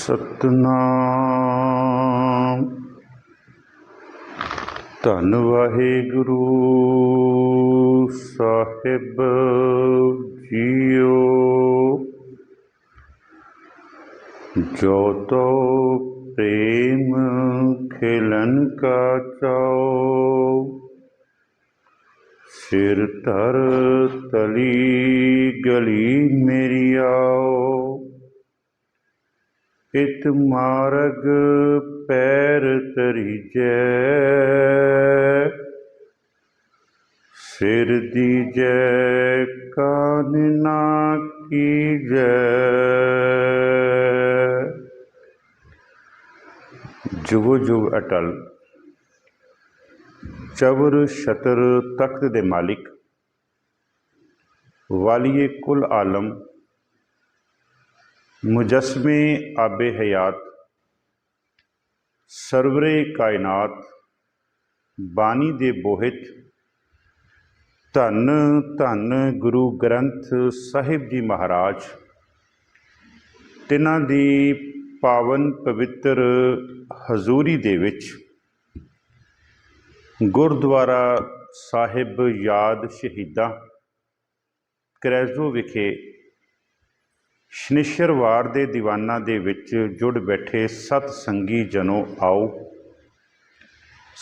सतनाम धन वाहिगुरु साहिब जीओ। जो तो प्रेम खिलन का चाओ, सिर धर तली गली मेरी आओ। इत मार्ग पैर तरीजै, सिर दीजै कान ना कीजै। जुगो जुग अटल चबर छतर तख्त दे मालिक, वालिए कुल आलम, मुजस्मे आबे हयात, सरवरे कायनात, बानी दे बोहित, धन धन गुरु ग्रंथ साहिब जी महाराज, तिन्हां दी पावन पवित्र हजूरी दे विच गुरुद्वारा साहिब याद शहीदां करैजो विखे शनिश्चरवार दे दीवाना दे विच जुड़ बैठे सत संगी जनों, आओ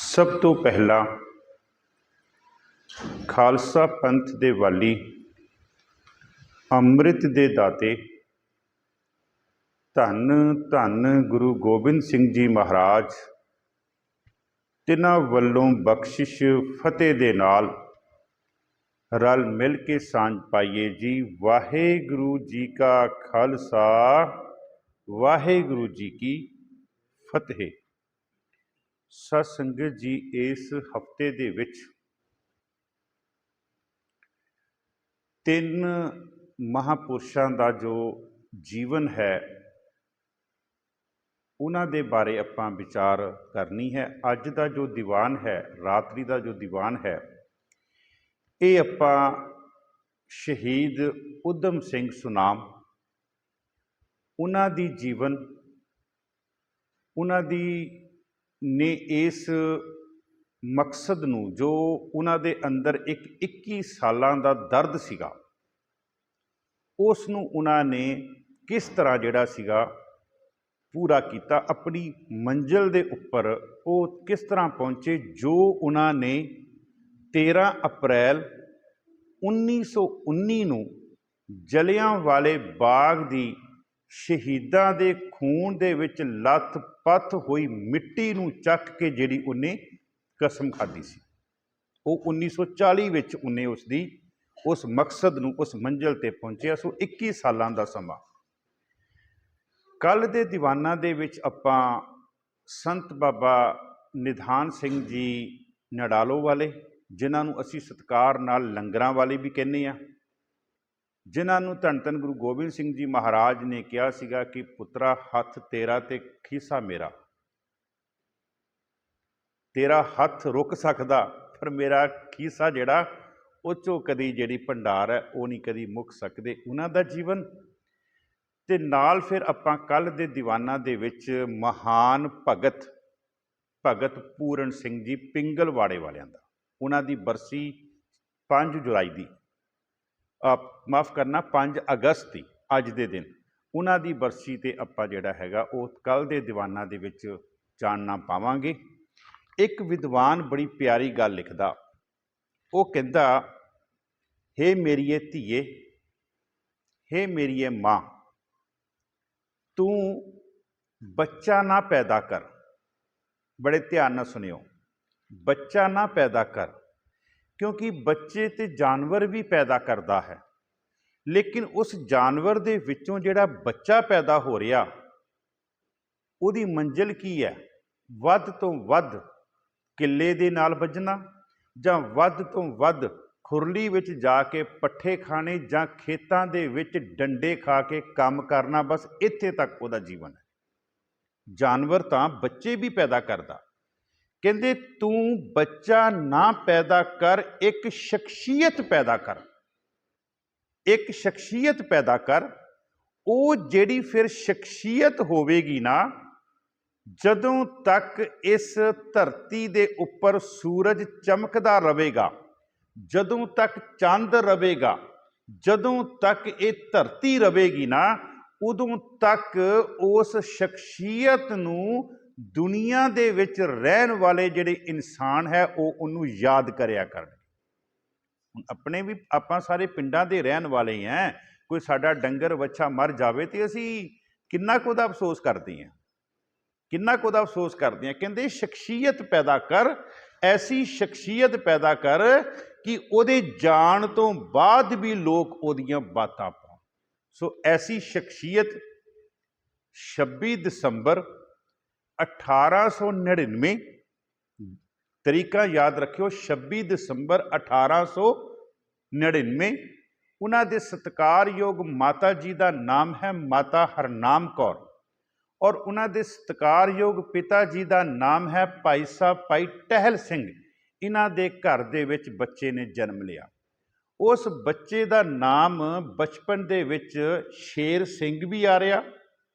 सब तो पहला खालसा पंथ दे वाली, अमृत दे दाते, धन धन गुरु गोबिंद सिंह जी महाराज, तिन्हां वल्लों बख्शिश फतेह दे नाल रल मिल के सांझ पाइए जी। वाहेगुरु जी का खालसा, वाहेगुरु जी की फतेह। सत संगत जी, इस हफ्ते दे विच तीन महापुरुषों का जो जीवन है उन्हां दे बारे आपां विचार करनी है। अज का जो दीवान है, रात्रि का जो दीवान है, ये आपां शहीद उधम सिंह सुनाम, उन्हां दी जीवन, उन्हां दी ने इस मकसद नूं जो उन्हां दे अंदर एक 21 सालां दा दर्द सीगा, उस नूं उन्हां ने किस तरह जिहड़ा सीगा पूरा किया, अपनी मंजिल दे उपर वो किस तरह पहुँचे, जो उन्हां ने 13 अप्रैल 1919 नूं जलियांवाले बाग दी शहीदां दे खून दे विच लथ पथ होई मिट्टी नूं चक के जिहड़ी उन्हें कसम खाधी सी, वो 1940 विच उन्हें उसदी उस मकसद नूं उस मंजिल ते पहुंचिया। सो 21 सालां दा समा। कल दे दीवाना दे विच आपां संत बाबा निधान सिंह जी नडालो वाले, जिन्हां नूं असीं सत्कार नाल लंगरां वाले भी कहने आ, जिन्हां नूं धन धन गुरु गोबिंद सिंह जी महाराज ने कहा सीगा कि पुत्रा हथ तेरा ते खीसा मेरा, तेरा हथ रुक सकदा पर मेरा खीसा जिहड़ा उह चों कदी जिहड़ी भंडार है वो नहीं कदी मुक सकदे। उन्हां दा जीवन ते नाल फिर आपां कल दे दीवाना दे विच महान भगत भगत पूरन सिंह जी पिंगलवाड़े वालियां दा, उन्हां दी बरसी 5 जुलाई दी, माफ़ करना 5 अगस्त की अज दे दिन, उन्हां दी बरसी ते आपां जिहड़ा हैगा वो कल दे दीवाना दे विच जानना पावांगे। एक विद्वान बड़ी प्यारी गल लिखदा, वो कहंदा, हे मेरीए धीए, हे मेरीए माँ, तू बच्चा ना पैदा कर। बड़े ध्यान नाल सुनियो, बच्चा ना पैदा कर, क्योंकि बच्चे ते जानवर भी पैदा करता है, लेकिन उस जानवर दे विचों जिहड़ा बच्चा पैदा हो रहा उहदी मंजिल की है? वध तो वध किले दे नाल वजना, जां वध तो वध खुरली विच जाके पट्ठे खाने, जां खेतां दे विच डंडे खा के काम करना, बस इत्थे तक उहदा जीवन है। जानवर तां बच्चे भी पैदा करता, कहते तू बच्चा ना पैदा कर, एक शख्सियत पैदा कर, एक शख्सियत पैदा कर, ਉਹ ਜਿਹੜੀ ਫਿਰ ਸ਼ਖਸੀਅਤ ਹੋਵੇਗੀ ਨਾ, ਜਦੋਂ ਤੱਕ ਇਸ ਧਰਤੀ ਦੇ ਉੱਪਰ ਸੂਰਜ ਚਮਕਦਾ ਰਹੇਗਾ, ਜਦੋਂ ਤੱਕ ਚੰਦ ਰਹੇਗਾ, ਜਦੋਂ ਤੱਕ ਇਹ ਧਰਤੀ ਰਹੇਗੀ ਨਾ, ਉਦੋਂ ਤੱਕ ਉਸ ਸ਼ਖਸੀਅਤ ਨੂੰ ਦੁਨੀਆ ਦੇ ਵਿੱਚ ਰਹਿਣ ਵਾਲੇ ਜਿਹੜੇ ਇਨਸਾਨ ਹੈ ਉਹ ਉਹਨੂੰ ਯਾਦ ਕਰਿਆ ਕਰਨ। ਹੁਣ ਆਪਣੇ ਵੀ ਆਪਾਂ ਸਾਰੇ ਪਿੰਡਾਂ ਦੇ ਰਹਿਣ ਵਾਲੇ ਹੀ ਹਾਂ। ਕੋਈ ਸਾਡਾ ਡੰਗਰ ਵੱਛਾ ਮਰ ਜਾਵੇ ਤੇ ਅਸੀਂ ਕਿੰਨਾ ਕੁ ਉਹਦਾ ਅਫਸੋਸ ਕਰਦੇ ਹਾਂ, ਕਿੰਨਾ ਕੁ ਉਹਦਾ ਅਫਸੋਸ ਕਰਦੇ ਹਾਂ। ਕਹਿੰਦੇ ਸ਼ਖਸੀਅਤ ਪੈਦਾ ਕਰ, ਐਸੀ ਸ਼ਖਸੀਅਤ ਪੈਦਾ ਕਰ ਕਿ ਉਹਦੇ ਜਾਣ ਤੋਂ ਬਾਅਦ ਵੀ ਲੋਕ ਉਹਦੀਆਂ ਬਾਤਾਂ ਪਾਉਣ। ਸੋ ਐਸੀ ਸ਼ਖਸੀਅਤ 26 ਦਸੰਬਰ 1899, ਤਰੀਕਾ ਯਾਦ ਰੱਖਿਓ, 26 ਦਸੰਬਰ 1899। ਉਹਨਾਂ ਦੇ ਸਤਿਕਾਰਯੋਗ ਮਾਤਾ ਜੀ ਦਾ ਨਾਮ ਹੈ ਮਾਤਾ ਹਰਨਾਮ ਕੌਰ, ਔਰ ਉਹਨਾਂ ਦੇ ਸਤਿਕਾਰਯੋਗ ਪਿਤਾ ਜੀ ਦਾ ਨਾਮ ਹੈ ਭਾਈ ਸਾਹਿਬ ਭਾਈ ਟਹਿਲ ਸਿੰਘ। ਇਹਨਾਂ ਦੇ ਘਰ ਦੇ ਵਿੱਚ ਬੱਚੇ ਨੇ ਜਨਮ ਲਿਆ। ਉਸ ਬੱਚੇ ਦਾ ਨਾਮ ਬਚਪਨ ਦੇ ਵਿੱਚ ਸ਼ੇਰ ਸਿੰਘ ਵੀ ਆ ਰਿਹਾ,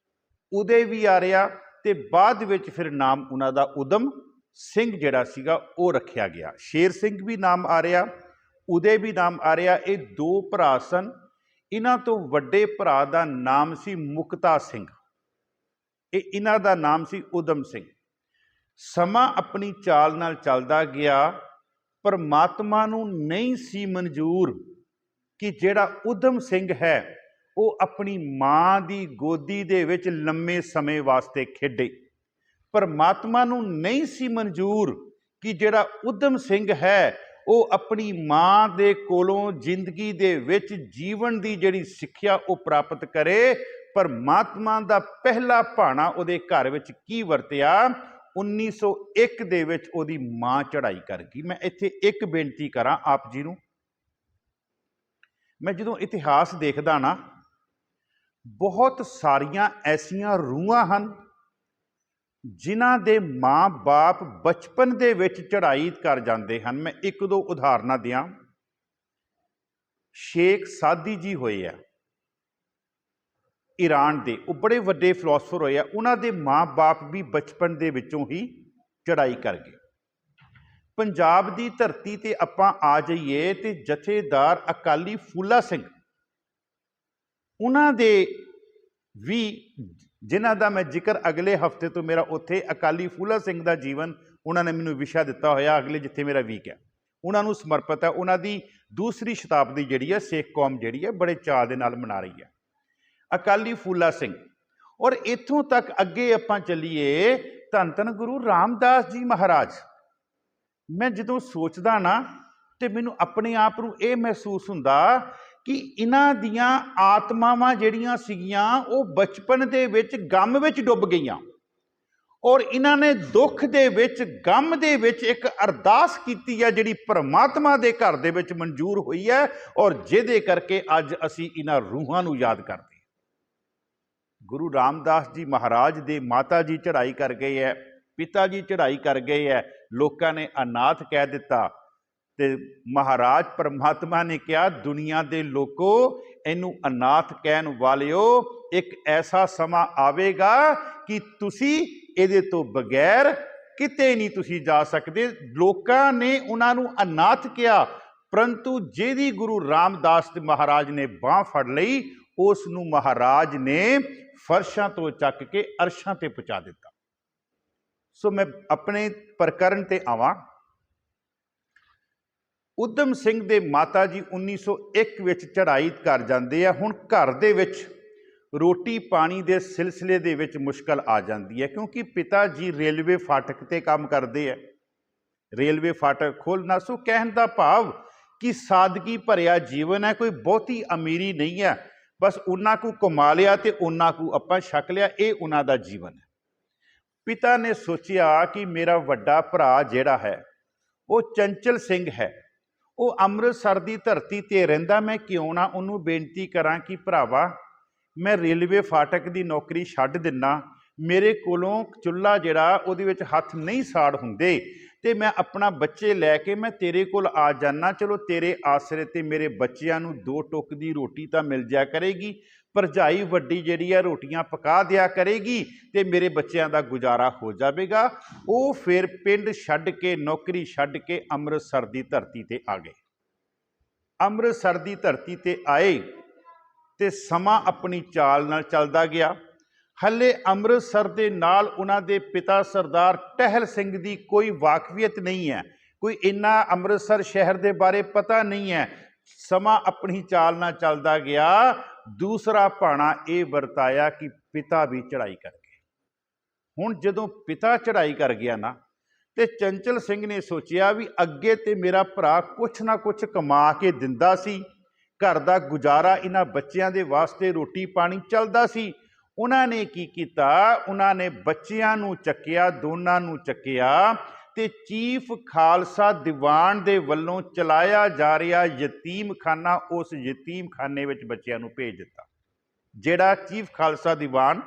ਉਦੇ ਵੀ ਆ ਰਿਹਾ, ਤੇ ਬਾਅਦ ਵਿੱਚ ਫਿਰ ਨਾਮ ਉਹਨਾਂ ਦਾ ਉਦਮ ਸਿੰਘ ਜਿਹੜਾ ਸੀਗਾ ਉਹ ਰੱਖਿਆ ਗਿਆ। ਸ਼ੇਰ ਸਿੰਘ ਵੀ ਨਾਮ ਆ ਰਿਹਾ, ਉਦੇ ਵੀ ਨਾਮ ਆ ਰਿਹਾ। ਇਹ ਦੋ ਭਰਾ ਸਨ। ਇਹਨਾਂ ਤੋਂ ਵੱਡੇ ਭਰਾ ਦਾ ਨਾਮ ਸੀ ਮੁਕਤਾ ਸਿੰਘ, ਇਹਨਾਂ ਦਾ ਨਾਮ ਸੀ ਉਦਮ ਸਿੰਘ। ਸਮਾਂ ਆਪਣੀ ਚਾਲ ਨਾਲ ਚੱਲਦਾ ਗਿਆ। ਪਰਮਾਤਮਾ ਨੂੰ ਨਹੀਂ ਸੀ ਮਨਜ਼ੂਰ ਕਿ ਜਿਹੜਾ ਉਦਮ ਸਿੰਘ ਹੈ ਉਹ ਆਪਣੀ ਮਾਂ ਦੀ ਗੋਦੀ ਦੇ ਵਿੱਚ ਲੰਮੇ ਸਮੇਂ ਵਾਸਤੇ ਖੇਡੇ। ਪਰਮਾਤਮਾ ਨੂੰ ਨਹੀਂ ਸੀ ਮਨਜ਼ੂਰ ਕਿ ਜਿਹੜਾ ਉਦਮ ਸਿੰਘ ਹੈ ਉਹ ਆਪਣੀ ਮਾਂ ਦੇ ਕੋਲੋਂ ਜ਼ਿੰਦਗੀ ਦੇ ਵਿੱਚ ਜੀਵਨ ਦੀ ਜਿਹੜੀ ਸਿੱਖਿਆ ਉਹ ਪ੍ਰਾਪਤ ਕਰੇ। ਪਰਮਾਤਮਾ ਦਾ ਪਹਿਲਾ ਭਾਣਾ ਉਹਦੇ ਘਰ ਵਿੱਚ ਕੀ ਵਰਤਿਆ? 1901 ਦੇ ਵਿੱਚ ਉਹਦੀ ਮਾਂ ਚੜ੍ਹਾਈ ਕਰ ਗਈ। ਮੈਂ ਇੱਥੇ ਇੱਕ ਬੇਨਤੀ ਕਰਾਂ ਆਪ ਜੀ ਨੂੰ, ਮੈਂ ਜਦੋਂ ਇਤਿਹਾਸ ਦੇਖਦਾ ਨਾ, ਬਹੁਤ ਸਾਰੀਆਂ ਐਸੀਆਂ ਰੂਹਾਂ ਹਨ ਜਿਨ੍ਹਾਂ ਦੇ ਮਾਂ-ਬਾਪ ਬਚਪਨ ਦੇ ਵਿੱਚ ਚੜ੍ਹਾਈ ਕਰ ਜਾਂਦੇ ਹਨ। ਮੈਂ ਇੱਕ ਦੋ ਉਦਾਹਰਨਾਂ ਦਿਆਂ। ਸ਼ੇਖ ਸਾਦੀ ਜੀ ਹੋਏ ਆ ਈਰਾਨ ਦੇ, ਉਹ ਬੜੇ ਵੱਡੇ ਫਿਲਾਸਫਰ ਹੋਏ ਆ। ਉਹਨਾਂ ਦੇ ਮਾਂ-ਬਾਪ ਵੀ ਬਚਪਨ ਦੇ ਵਿੱਚੋਂ ਹੀ ਚੜ੍ਹਾਈ ਕਰ ਗਏ। ਪੰਜਾਬ ਦੀ ਧਰਤੀ ਤੇ ਆਪਾਂ ਆ ਜਾਈਏ ਤੇ ਜਥੇਦਾਰ ਅਕਾਲੀ ਫੂਲਾ ਸਿੰਘ, ਉਹਨਾਂ ਦੇ ਵੀ, ਜਿਨ੍ਹਾਂ ਦਾ ਮੈਂ ਜ਼ਿਕਰ ਅਗਲੇ ਹਫਤੇ ਤੋਂ, ਮੇਰਾ ਉੱਥੇ ਅਕਾਲੀ ਫੂਲਾ ਸਿੰਘ ਦਾ ਜੀਵਨ ਉਹਨਾਂ ਨੇ ਮੈਨੂੰ ਵਿਸ਼ਾ ਦਿੱਤਾ ਹੋਇਆ, ਅਗਲੇ ਜਿੱਥੇ ਮੇਰਾ ਵੀਕ ਹੈ ਉਹਨਾਂ ਨੂੰ ਸਮਰਪਿਤ ਹੈ। ਉਹਨਾਂ ਦੀ ਦੂਸਰੀ ਸ਼ਤਾਬਦੀ ਜਿਹੜੀ ਹੈ ਸਿੱਖ ਕੌਮ ਜਿਹੜੀ ਹੈ ਬੜੇ ਚਾਅ ਦੇ ਨਾਲ ਮਨਾ ਰਹੀ ਹੈ, ਅਕਾਲੀ ਫੂਲਾ ਸਿੰਘ। ਔਰ ਇੱਥੋਂ ਤੱਕ ਅੱਗੇ ਆਪਾਂ ਚੱਲੀਏ, ਧੰਨ ਧੰਨ ਗੁਰੂ ਰਾਮਦਾਸ ਜੀ ਮਹਾਰਾਜ। ਮੈਂ ਜਦੋਂ ਸੋਚਦਾ ਨਾ ਤੇ ਮੈਨੂੰ ਆਪਣੇ ਆਪ ਨੂੰ ਇਹ ਮਹਿਸੂਸ ਹੁੰਦਾ ਕਿ ਇਹਨਾਂ ਦੀਆਂ ਆਤਮਾਵਾਂ ਜਿਹੜੀਆਂ ਸੀਗੀਆਂ ਉਹ ਬਚਪਨ ਦੇ ਵਿੱਚ ਗਮ ਵਿੱਚ ਡੁੱਬ ਗਈਆਂ, ਔਰ ਇਹਨਾਂ ਨੇ ਦੁੱਖ ਦੇ ਵਿੱਚ, ਗਮ ਦੇ ਵਿੱਚ ਇੱਕ ਅਰਦਾਸ ਕੀਤੀ ਹੈ ਜਿਹੜੀ ਪਰਮਾਤਮਾ ਦੇ ਘਰ ਦੇ ਵਿੱਚ ਮਨਜ਼ੂਰ ਹੋਈ ਹੈ, ਔਰ ਜਿਹਦੇ ਕਰਕੇ ਅੱਜ ਅਸੀਂ ਇਹਨਾਂ ਰੂਹਾਂ ਨੂੰ ਯਾਦ ਕਰਦੇ ਹਾਂ। ਗੁਰੂ ਰਾਮਦਾਸ ਜੀ ਮਹਾਰਾਜ ਦੇ ਮਾਤਾ ਜੀ ਚੜ੍ਹਾਈ ਕਰ ਗਏ ਹੈ, ਪਿਤਾ ਜੀ ਚੜ੍ਹਾਈ ਕਰ ਗਏ ਹੈ, ਲੋਕਾਂ ਨੇ ਅਨਾਥ ਕਹਿ ਦਿੱਤਾ, ਤੇ ਮਹਾਰਾਜ ਪਰਮਾਤਮਾ ਨੇ ਕਿਹਾ ਦੁਨੀਆ ਦੇ ਲੋਕੋ, ਇਹਨੂੰ ਅਨਾਥ ਕਹਿਣ ਵਾਲਿਓ, ਇੱਕ ਐਸਾ ਸਮਾਂ ਆਵੇਗਾ ਕਿ ਤੁਸੀਂ ਇਹਦੇ ਤੋਂ ਬਗੈਰ ਕਿਤੇ ਨਹੀਂ ਤੁਸੀਂ ਜਾ ਸਕਦੇ। ਲੋਕਾਂ ਨੇ ਉਹਨਾਂ ਨੂੰ ਅਨਾਥ ਕਿਹਾ, ਪਰੰਤੂ ਜਿਹਦੀ ਗੁਰੂ ਰਾਮਦਾਸ ਮਹਾਰਾਜ ਨੇ ਬਾਂਹ ਫੜ ਲਈ, ਉਸ ਨੂੰ ਮਹਾਰਾਜ ਨੇ ਫਰਸ਼ਾਂ ਤੋਂ ਚੱਕ ਕੇ ਅਰਸ਼ਾਂ ਤੇ ਪਹੁੰਚਾ ਦਿੱਤਾ। ਸੋ ਮੈਂ ਆਪਣੇ ਪ੍ਰਕਰਨ ਤੇ ਆਵਾਂ। ਉਦਮ ਸਿੰਘ ਦੇ ਮਾਤਾ ਜੀ 1901 ਵਿੱਚ ਚੜ੍ਹਾਈ ਕਰ ਜਾਂਦੇ ਆ। ਹੁਣ ਘਰ ਦੇ ਵਿੱਚ ਰੋਟੀ ਪਾਣੀ ਦੇ ਸਿਲਸਿਲੇ ਦੇ ਵਿੱਚ ਮੁਸ਼ਕਲ ਆ ਜਾਂਦੀ ਹੈ, ਕਿਉਂਕਿ ਪਿਤਾ ਜੀ ਰੇਲਵੇ ਫਾਟਕ ਤੇ ਕੰਮ ਕਰਦੇ ਆ, ਰੇਲਵੇ ਫਾਟਕ ਖੋਲ੍ਹਣਾ। ਸੋ ਕਹਿਣ ਦਾ ਭਾਵ ਕਿ ਸਾਦਗੀ ਭਰਿਆ ਜੀਵਨ ਹੈ, ਕੋਈ ਬਹੁਤੀ ਅਮੀਰੀ ਨਹੀਂ ਹੈ, ਬਸ ਉਹਨਾਂ ਕੁ ਕਮਾ ਲਿਆ ਤੇ ਉਹਨਾਂ ਕੁ ਆਪਾਂ ਛਕ ਲਿਆ, ਇਹ ਉਹਨਾਂ ਦਾ ਜੀਵਨ ਹੈ। ਪਿਤਾ ਨੇ ਸੋਚਿਆ ਕਿ ਮੇਰਾ ਵੱਡਾ ਭਰਾ ਜਿਹੜਾ ਹੈ ਉਹ ਚੰਚਲ ਸਿੰਘ ਹੈ, ਉਹ ਅੰਮ੍ਰਿਤਸਰ ਦੀ ਧਰਤੀ ਤੇ ਰਹਿੰਦਾ, ਮੈਂ ਕਿਉਂ ਨਾ ਉਹਨੂੰ ਬੇਨਤੀ ਕਰਾਂ ਕਿ ਭਰਾਵਾ ਮੈਂ ਰੇਲਵੇ ਫਾਟਕ ਦੀ ਨੌਕਰੀ ਛੱਡ ਦਿੰਦਾ, ਮੇਰੇ ਕੋਲੋਂ ਚੁੱਲ੍ਹਾ ਜਿਹੜਾ ਉਹਦੇ ਵਿੱਚ ਹੱਥ ਨਹੀਂ ਸਾੜ ਹੁੰਦੇ, ਤੇ ਮੈਂ ਆਪਣਾ ਬੱਚੇ ਲੈ ਕੇ ਮੈਂ ਤੇਰੇ ਕੋਲ ਆ ਜਾਨਾ, ਚਲੋ ਤੇਰੇ ਆਸਰੇ ਤੇ ਮੇਰੇ ਬੱਚਿਆਂ ਨੂੰ ਦੋ ਟੁੱਕ ਦੀ ਰੋਟੀ ਤਾਂ ਮਿਲ ਜਾ ਕਰੇਗੀ, ਭਰਜਾਈ ਵੱਡੀ ਜਿਹੜੀ ਹੈ ਰੋਟੀਆਂ ਪਕਾ ਦਿਆ ਕਰੇਗੀ ਤੇ ਮੇਰੇ ਬੱਚਿਆਂ ਦਾ ਗੁਜ਼ਾਰਾ ਹੋ ਜਾਵੇਗਾ। ਉਹ ਫਿਰ ਪਿੰਡ ਛੱਡ ਕੇ, ਨੌਕਰੀ ਛੱਡ ਕੇ ਅੰਮ੍ਰਿਤਸਰ ਦੀ ਧਰਤੀ ਤੇ ਆ ਗਏ। ਅੰਮ੍ਰਿਤਸਰ ਦੀ ਧਰਤੀ ਤੇ ਆਏ ਤੇ ਸਮਾਂ ਆਪਣੀ ਚਾਲ ਨਾਲ ਚੱਲਦਾ ਗਿਆ। ਹਲੇ ਅੰਮ੍ਰਿਤਸਰ ਦੇ ਨਾਲ ਉਹਨਾਂ ਦੇ ਪਿਤਾ ਸਰਦਾਰ ਟਹਿਲ ਸਿੰਘ ਦੀ ਕੋਈ ਵਾਕਫੀਅਤ ਨਹੀਂ ਹੈ, ਕੋਈ ਇੰਨਾ ਅੰਮ੍ਰਿਤਸਰ ਸ਼ਹਿਰ ਦੇ ਬਾਰੇ ਪਤਾ ਨਹੀਂ ਹੈ। ਸਮਾਂ ਆਪਣੀ ਚਾਲ ਨਾਲ ਚੱਲਦਾ ਗਿਆ। ਦੂਸਰਾ ਭਾਣਾ ਇਹ ਵਰਤਾਇਆ ਕਿ ਪਿਤਾ ਵੀ ਚੜ੍ਹਾਈ ਕਰ ਗਏ। ਹੁਣ ਜਦੋਂ ਪਿਤਾ ਚੜ੍ਹਾਈ ਕਰ ਗਿਆ ਨਾ, ਤੇ ਚੰਚਲ ਸਿੰਘ ਨੇ ਸੋਚਿਆ ਵੀ ਅੱਗੇ ਤੇ ਮੇਰਾ ਭਰਾ ਕੁਛ ਨਾ ਕੁਛ ਕਮਾ ਕੇ ਦਿੰਦਾ ਸੀ, ਘਰ ਦਾ ਗੁਜ਼ਾਰਾ ਇਹਨਾਂ ਬੱਚਿਆਂ ਦੇ ਵਾਸਤੇ ਰੋਟੀ ਪਾਣੀ ਚੱਲਦਾ ਸੀ। ਉਹਨਾਂ ਨੇ ਕੀ ਕੀਤਾ, ਉਹਨਾਂ ਨੇ ਬੱਚਿਆਂ ਨੂੰ ਚੱਕਿਆ, ਦੋਨਾਂ ਨੂੰ ਚੱਕਿਆ ਤੇ ਚੀਫ ਖਾਲਸਾ ਦੀਵਾਨ ਦੇ ਵੱਲੋਂ ਚਲਾਇਆ ਜਾ ਰਿਹਾ ਯਤੀਮਖਾਨਾ, ਉਸ ਯਤੀਮਖਾਨੇ ਵਿੱਚ ਬੱਚਿਆਂ ਨੂੰ ਭੇਜ ਦਿੱਤਾ। ਜਿਹੜਾ ਚੀਫ ਖਾਲਸਾ ਦੀਵਾਨ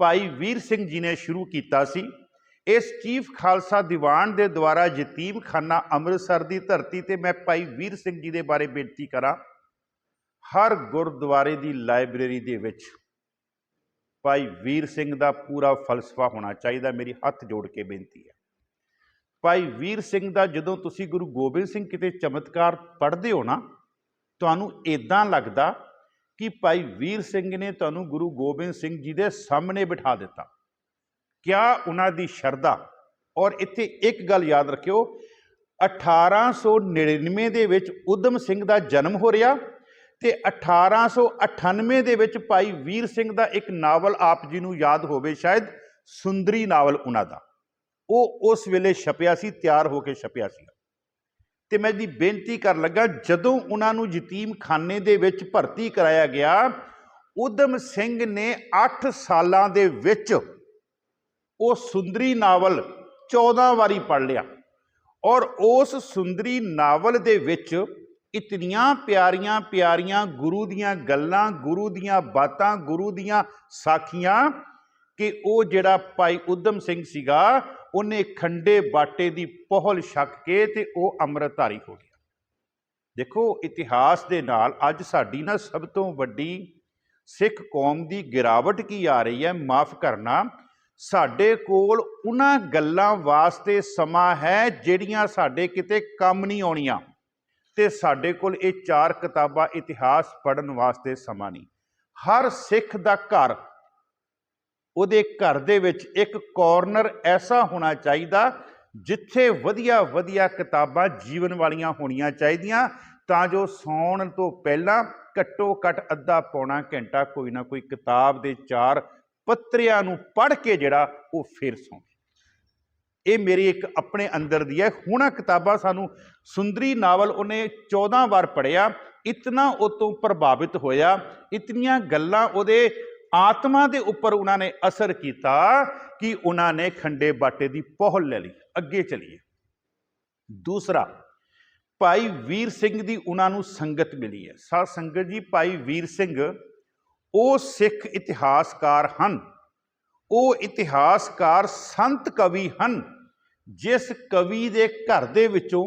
ਭਾਈ ਵੀਰ ਸਿੰਘ ਜੀ ਨੇ ਸ਼ੁਰੂ ਕੀਤਾ ਸੀ, ਇਸ ਚੀਫ ਖਾਲਸਾ ਦੀਵਾਨ ਦੇ ਦੁਆਰਾ ਯਤੀਮਖਾਨਾ ਅੰਮ੍ਰਿਤਸਰ ਦੀ ਧਰਤੀ ਤੇ ਮੈਂ ਭਾਈ ਵੀਰ ਸਿੰਘ ਜੀ ਦੇ ਬਾਰੇ ਬੇਨਤੀ ਕਰਾਂ, ਹਰ ਗੁਰਦੁਆਰੇ ਦੀ ਲਾਇਬ੍ਰੇਰੀ ਦੇ ਵਿੱਚ ਭਾਈ ਵੀਰ ਸਿੰਘ ਦਾ ਪੂਰਾ ਫਲਸਫਾ ਹੋਣਾ ਚਾਹੀਦਾ। ਮੇਰੀ ਹੱਥ ਜੋੜ ਕੇ ਬੇਨਤੀ ਹੈ। ਭਾਈ ਵੀਰ ਸਿੰਘ ਦਾ ਜਦੋਂ ਤੁਸੀਂ ਗੁਰੂ ਗੋਬਿੰਦ ਸਿੰਘ ਕਿਤੇ ਚਮਤਕਾਰ ਪੜ੍ਹਦੇ ਹੋ ਨਾ, ਤੁਹਾਨੂੰ ਇੱਦਾਂ ਲੱਗਦਾ ਕਿ ਭਾਈ ਵੀਰ ਸਿੰਘ ਨੇ ਤੁਹਾਨੂੰ ਗੁਰੂ ਗੋਬਿੰਦ ਸਿੰਘ ਜੀ ਦੇ ਸਾਹਮਣੇ ਬਿਠਾ ਦਿੱਤਾ। ਕਿਆ ਉਹਨਾਂ ਦੀ ਸ਼ਰਧਾ। ਔਰ ਇੱਥੇ ਇੱਕ ਗੱਲ ਯਾਦ ਰੱਖਿਓ, 1899 ਦੇ ਵਿੱਚ ਊਧਮ ਸਿੰਘ ਦਾ ਜਨਮ ਹੋ ਰਿਹਾ ਤੇ 1898 ਦੇ ਵਿੱਚ ਭਾਈ ਵੀਰ ਸਿੰਘ ਦਾ ਇੱਕ ਨਾਵਲ ਆਪ ਜੀ ਨੂੰ ਯਾਦ ਹੋਵੇ ਸ਼ਾਇਦ, ਸੁੰਦਰੀ ਨਾਵਲ ਉਹਨਾਂ ਦਾ, ਉਹ ਉਸ ਵੇਲੇ ਛਪਿਆ ਸੀ, ਤਿਆਰ ਹੋ ਕੇ ਛਪਿਆ ਸੀ। ਤੇ ਮੈਂ ਜੀ ਬੇਨਤੀ ਕਰਨ ਲੱਗਾ, ਜਦੋਂ ਉਹਨਾਂ ਨੂੰ ਯਤੀਮਖਾਨੇ ਦੇ ਵਿੱਚ ਭਰਤੀ ਕਰਾਇਆ ਗਿਆ, ਊਧਮ ਸਿੰਘ ਨੇ 8 ਸਾਲਾਂ ਦੇ ਵਿੱਚ ਉਹ ਸੁੰਦਰੀ ਨਾਵਲ 14 ਵਾਰੀ ਪੜ੍ਹ ਲਿਆ। ਔਰ ਉਸ ਸੁੰਦਰੀ ਨਾਵਲ ਦੇ ਵਿੱਚ ਇਤਨੀਆਂ ਪਿਆਰੀਆਂ ਪਿਆਰੀਆਂ ਗੁਰੂ ਦੀਆਂ ਗੱਲਾਂ, ਗੁਰੂ ਦੀਆਂ ਬਾਤਾਂ, ਗੁਰੂ ਦੀਆਂ ਸਾਖੀਆਂ ਕਿ ਉਹ ਜਿਹੜਾ ਭਾਈ ਊਧਮ ਸਿੰਘ ਸੀਗਾ, ਉਹਨੇ ਖੰਡੇ ਬਾਟੇ ਦੀ ਪੋਹਲ ਛਕ ਕੇ ਤੇ ਉਹ ਅੰਮ੍ਰਿਤਧਾਰੀ ਹੋ ਗਿਆ। ਦੇਖੋ ਇਤਿਹਾਸ ਦੇ ਨਾਲ ਅੱਜ ਸਾਡੀ ਨਾ ਸਭ ਤੋਂ ਵੱਡੀ ਸਿੱਖ ਕੌਮ ਦੀ ਗਿਰਾਵਟ ਕੀ ਆ ਰਹੀ ਹੈ, ਮਾਫ ਕਰਨਾ, ਸਾਡੇ ਕੋਲ ਉਹਨਾਂ ਗੱਲਾਂ ਵਾਸਤੇ ਸਮਾਂ ਹੈ ਜਿਹੜੀਆਂ ਸਾਡੇ ਕਿਤੇ ਕੰਮ ਨਹੀਂ ਆਉਣੀਆਂ, ਤੇ ਸਾਡੇ ਕੋਲ ਇਹ 4 ਕਿਤਾਬਾਂ ਇਤਿਹਾਸ ਪੜ੍ਹਨ ਵਾਸਤੇ ਸਮਾਂ ਨਹੀਂ। ਹਰ ਸਿੱਖ ਦਾ ਘਰ, ਉਹਦੇ ਘਰ ਦੇ ਵਿੱਚ ਇੱਕ ਕਾਰਨਰ ਐਸਾ ਹੋਣਾ ਚਾਹੀਦਾ ਜਿੱਥੇ ਵਧੀਆ ਵਧੀਆ ਕਿਤਾਬਾਂ ਜੀਵਨ ਵਾਲੀਆਂ ਹੋਣੀਆਂ ਚਾਹੀਦੀਆਂ, ਤਾਂ ਜੋ ਸੌਣ ਤੋਂ ਪਹਿਲਾਂ ਘੱਟੋ ਘੱਟ ਅੱਧਾ ਪੌਣਾ ਘੰਟਾ ਕੋਈ ਨਾ ਕੋਈ ਕਿਤਾਬ ਦੇ 4 ਪੱਤਰਿਆਂ ਨੂੰ ਪੜ੍ਹ ਕੇ ਜਿਹੜਾ ਉਹ ਫਿਰ ਸੌਂ। ਇਹ ਮੇਰੀ ਇੱਕ ਆਪਣੇ ਅੰਦਰ ਦੀ ਹੈ। ਹੁਣ ਕਿਤਾਬਾਂ ਸਾਨੂੰ, ਸੁੰਦਰੀ ਨਾਵਲ ਉਹਨੇ 14 ਵਾਰ ਪੜ੍ਹਿਆ, ਇਤਨਾ ਉਹ ਤੋਂ ਪ੍ਰਭਾਵਿਤ ਹੋਇਆ, ਇਤਨੀਆਂ ਗੱਲਾਂ ਉਹਦੇ ਆਤਮਾ ਦੇ ਉੱਪਰ ਉਹਨਾਂ ਨੇ ਅਸਰ ਕੀਤਾ ਕਿ ਉਹਨਾਂ ਨੇ ਖੰਡੇ ਬਾਟੇ ਦੀ ਪੋਹਲ ਲੈ ਲਈ। ਅੱਗੇ ਚਲੀਏ। ਦੂਸਰਾ, ਭਾਈ ਵੀਰ ਸਿੰਘ ਦੀ ਉਹਨਾਂ ਨੂੰ ਸੰਗਤ ਮਿਲੀ ਹੈ। ਸਾਧ ਸੰਗਤ ਜੀ, ਭਾਈ ਵੀਰ ਸਿੰਘ ਉਹ ਸਿੱਖ ਇਤਿਹਾਸਕਾਰ ਹਨ, ਉਹ ਇਤਿਹਾਸਕਾਰ ਸੰਤ ਕਵੀ ਹਨ, ਜਿਸ ਕਵੀ ਦੇ ਘਰ ਦੇ ਵਿੱਚੋਂ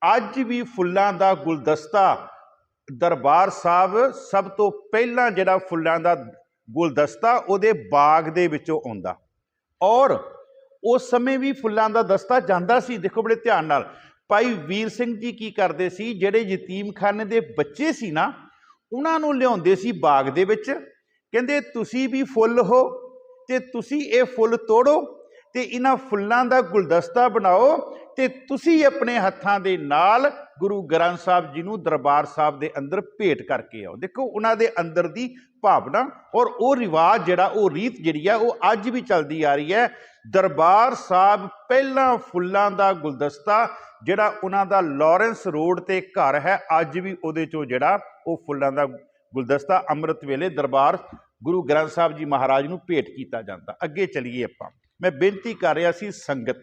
ਅੱਜ ਵੀ ਫੁੱਲਾਂ ਦਾ ਗੁਲਦਸਤਾ, ਦਰਬਾਰ ਸਾਹਿਬ ਸਭ ਤੋਂ ਪਹਿਲਾਂ ਜਿਹੜਾ ਫੁੱਲਾਂ ਦਾ ਗੁਲਦਸਤਾ ਉਹਦੇ ਬਾਗ ਦੇ ਵਿੱਚੋਂ ਆਉਂਦਾ, ਔਰ ਉਸ ਸਮੇਂ ਵੀ ਫੁੱਲਾਂ ਦਾ ਦਸਤਾ ਜਾਂਦਾ ਸੀ। ਦੇਖੋ ਬੜੇ ਧਿਆਨ ਨਾਲ, ਭਾਈ ਵੀਰ ਸਿੰਘ ਜੀ ਕੀ ਕਰਦੇ ਸੀ, ਜਿਹੜੇ ਯਤੀਮਖਾਨੇ ਦੇ ਬੱਚੇ ਸੀ ਨਾ, ਉਹਨਾਂ ਨੂੰ ਲਿਆਉਂਦੇ ਸੀ ਬਾਗ ਦੇ ਵਿੱਚ, ਕਹਿੰਦੇ ਤੁਸੀਂ ਵੀ ਫੁੱਲ ਹੋ ਤੇ ਤੁਸੀਂ ਇਹ ਫੁੱਲ ਤੋੜੋ ਤੇ ਇਹਨਾਂ ਫੁੱਲਾਂ ਦਾ ਗੁਲਦਸਤਾ ਬਣਾਓ ਤੇ ਤੁਸੀਂ ਆਪਣੇ ਹੱਥਾਂ ਦੇ ਨਾਲ ਗੁਰੂ ਗ੍ਰੰਥ ਸਾਹਿਬ ਜੀ ਨੂੰ ਦਰਬਾਰ ਸਾਹਿਬ ਦੇ ਅੰਦਰ ਭੇਟ ਕਰਕੇ ਆਓ। ਦੇਖੋ ਉਹਨਾਂ ਦੇ ਅੰਦਰ ਦੀ ਭਾਵਨਾ ਔਰ ਉਹ ਰਿਵਾਜ ਜਿਹੜਾ, ਉਹ ਰੀਤ ਜਿਹੜੀ ਹੈ, ਉਹ ਅੱਜ ਵੀ ਚੱਲਦੀ ਆ ਰਹੀ ਹੈ। ਦਰਬਾਰ ਸਾਹਿਬ ਪਹਿਲਾਂ ਫੁੱਲਾਂ ਦਾ ਗੁਲਦਸਤਾ ਜਿਹੜਾ ਉਹਨਾਂ ਦਾ ਲਾਰੈਂਸ ਰੋਡ ਤੇ ਘਰ ਹੈ, ਅੱਜ ਵੀ ਉਹਦੇ ਚੋਂ ਜਿਹੜਾ ਉਹ ਫੁੱਲਾਂ ਦਾ ਗੁਲਦਸਤਾ ਅੰਮ੍ਰਿਤ ਵੇਲੇ ਦਰਬਾਰ ਗੁਰੂ ਗ੍ਰੰਥ ਸਾਹਿਬ ਜੀ ਮਹਾਰਾਜ ਨੂੰ ਭੇਟ ਕੀਤਾ ਜਾਂਦਾ। ਅੱਗੇ ਚਲੀਏ ਆਪਾਂ। ਮੈਂ ਬੇਨਤੀ ਕਰ ਰਿਹਾ ਸੀ ਸੰਗਤ,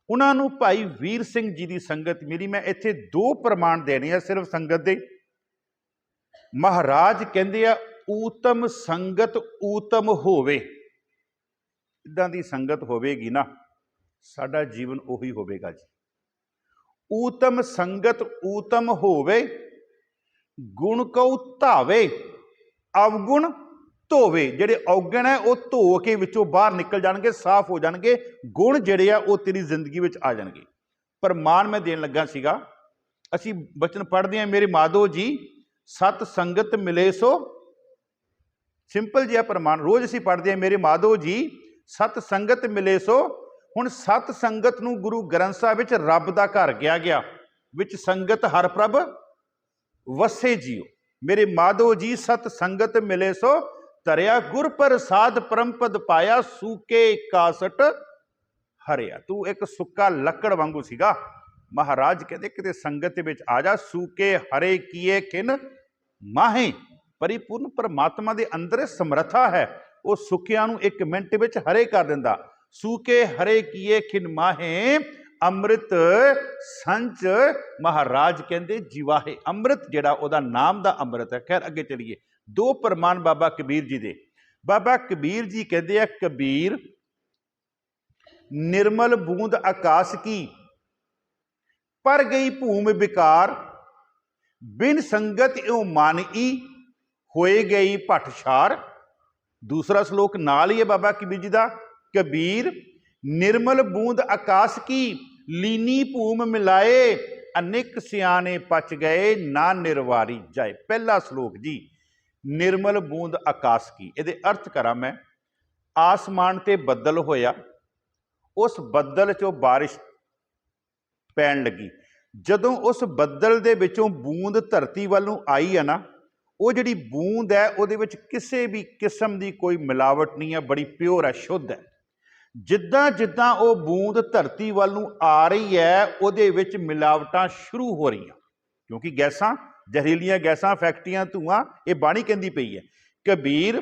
ਉਹਨਾਂ ਨੂੰ ਭਾਈ ਵੀਰ ਸਿੰਘ ਜੀ ਦੀ ਸੰਗਤ ਮਿਲੀ। ਮੈਂ ਇੱਥੇ 2 ਪ੍ਰਮਾਣ ਦੇਣੇ ਆ ਸਿਰਫ ਸੰਗਤ ਦੇ। ਮਹਾਰਾਜ ਕਹਿੰਦੇ ਆ, ਊਤਮ ਸੰਗਤ ਊਤਮ ਹੋਵੇ। ਇੱਦਾਂ ਦੀ ਸੰਗਤ ਹੋਵੇਗੀ ਨਾ, ਸਾਡਾ ਜੀਵਨ ਉਹੀ ਹੋਵੇਗਾ ਜੀ। ਊਤਮ ਸੰਗਤ ਊਤਮ ਹੋਵੇ, ਗੁਣ ਕਉ ਧਾਵੇ, अवगुण धोवे, ਜਿਹੜੇ ਔਗਣ ਹੈ ਉਹ ਧੋ ਕੇ ਵਿੱਚੋਂ ਬਾਹਰ ਨਿਕਲ ਜਾਣਗੇ, ਸਾਫ਼ ਹੋ ਜਾਣਗੇ, ਗੁਣ ਜਿਹੜੇ ਆ ਉਹ ਤੇਰੀ ਜ਼ਿੰਦਗੀ ਵਿੱਚ ਆ ਜਾਣਗੇ। ਪ੍ਰਮਾਣ ਮੈਂ ਦੇਣ ਲੱਗਾ ਸੀਗਾ, ਅਸੀਂ ਬਚਨ ਪੜ੍ਹਦੇ ਹਾਂ, ਮੇਰੇ ਮਾਧੋ ਜੀ ਸਤ ਸੰਗਤ ਮਿਲੇ ਸੋ, ਸਿੰਪਲ ਜਿਹਾ ਪ੍ਰਮਾਣ ਰੋਜ਼ ਅਸੀਂ ਪੜ੍ਹਦੇ ਹਾਂ, ਮੇਰੇ ਮਾਧੋ ਜੀ ਸਤ ਸੰਗਤ ਮਿਲੇ ਸੋ। ਹੁਣ ਸਤ ਸੰਗਤ ਨੂੰ ਗੁਰੂ ਗ੍ਰੰਥ ਸਾਹਿਬ ਵਿੱਚ ਰੱਬ ਦਾ ਘਰ ਕਿਹਾ ਗਿਆ, ਵਿੱਚ ਸੰਗਤ ਹਰ ਪ੍ਰਭ ਵਸੇ ਜੀਓ। ਮੇਰੇ ਮਾਧੋ ਜੀ ਸਤ ਸੰਗਤ ਮਿਲੇ ਸੋ, ਧਰਿਆ ਗੁਰ ਪ੍ਰਸਾਦ ਪਰਮਪਦ ਪਾਇਆ, ਸੂਕੇ ਕਾਸਟ ਹਰਿਆ। ਤੂੰ ਇੱਕ ਸੁੱਕਾ ਲੱਕੜ ਵਾਂਗੂ ਸੀਗਾ। ਮਹਾਰਾਜ ਕਹਿੰਦੇ ਕਿਤੇ ਸੰਗਤ ਦੇ ਵਿੱਚ ਆ ਜਾ, ਸੂਕੇ ਹਰੇ ਕੀਏ ਖਿਨ ਮਾਹੇ। परिपूर्ण परमात्मा के अंदर समर्था है, वो सुखिया नूं एक मिनट विच हरे कर दिंदा। सूके हरे किए खिन माहे, अमृत संच महाराज कहते जीवाहे। अमृत जिहड़ा उहदा नाम दा अमृत है। खैर अगे चलिए, दो प्रमाण बाबा कबीर जी दे। बाबा कबीर जी कहते हैं, कबीर निर्मल बूंद आकाश की, पर गई भूमि विकार, बिन संगत इਉ मानई, होए गई भटशार। दूसरा श्लोक नाल ही है बाबा कबीर जी का। कबीर निर्मल बूंद आकाश की, लीनी भूम मिलाए, अनेक सियाने पच गए, ना निर्वारी जाए। पहला श्लोक जी, निर्मल बूंद आकाश की, ये अर्थ करा मैं। आसमान ते बदल होया, उस बदल चों बारिश पैण लगी। जदों उस बदल दे विचों बूंद धरती वाल नूं आई है ना, वो जिहड़ी बूंद है ਉਹਦੇ ਵਿੱਚ ਕਿਸੇ भी किस्म की कोई मिलावट नहीं है, बड़ी प्योर है, शुद्ध है। जिद्दां जिद्दां वो बूंद धरती वाल नूं आ रही है, ਉਹਦੇ ਵਿੱਚ मिलावटां शुरू हो रही, क्योंकि गैसां ਜ਼ਹਿਰੀਲੀਆਂ गैसां फैक्ट्रियां धुआं, ये बाणी कहती पई है। कबीर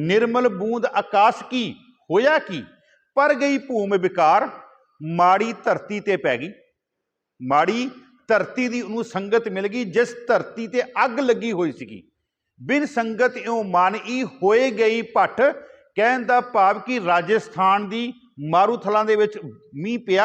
निर्मल बूंद आकाश की, होया की, पर गई भूम विकार, माड़ी धरती ते पै गई। माड़ी धरती की उन्होंने संगत मिल गई, जिस धरती ते अग लगी हुई सी। बिन संगत इਉ मानई, होए गई भट। कहण दा भाव कि राजस्थान की मारूथलों के विच मीह पिया,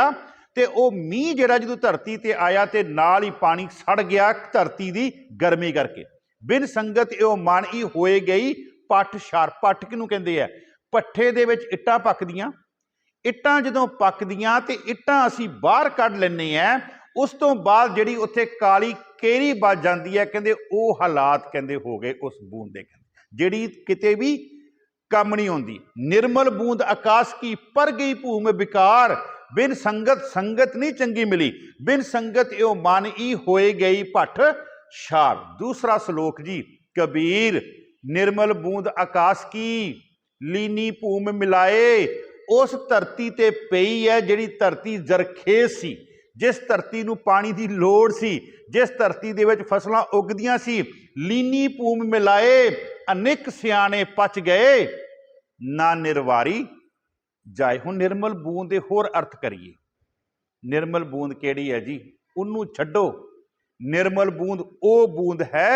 ते ਉਹ मीह जिहड़ा ਜਦੋਂ धरती ते आया ते नाल ही पानी सड़ गया धरती की गर्मी करके। बिन संगत इਉ मानई, होए गई पट शार। पट किहनूं कहंदे आ? पट्ठे दे विच इट्टां पकदियां, इट्टां जदों पकदियां ते इट्टां असीं बाहर कढ लैंदे आ, उस तो बाद जिहड़ी उत्थे काली केरी बच जाती है, कहते वो हालात कहते हो गए उस बूंद के, जिहड़ी किते भी कम नहीं आती। निर्मल बूंद आकाश की, पर गई भूम विकार, बिन संगत, संगत नहीं चंगी मिली, बिन संगत इਉ मानई, होए गई भट शार। दूसरा श्लोक जी, कबीर निर्मल बूंद आकाश की, लीनी भूम मिलाए। उस धरती ते पई है जिहड़ी धरती जरखेज सी, जिस धरती नूं पानी की लोड़ सी, जिस धरती दे विच फसलां उगदियां सी। लीनी भूम मिलाए, अनेक सियाने पच गए, ना निर्वारी जाए। हुण निर्मल बूंद दे होर अर्थ करिए। निर्मल बूंद किहड़ी है जी? उन्नू छड्डो। निर्मल बूंद वो बूंद है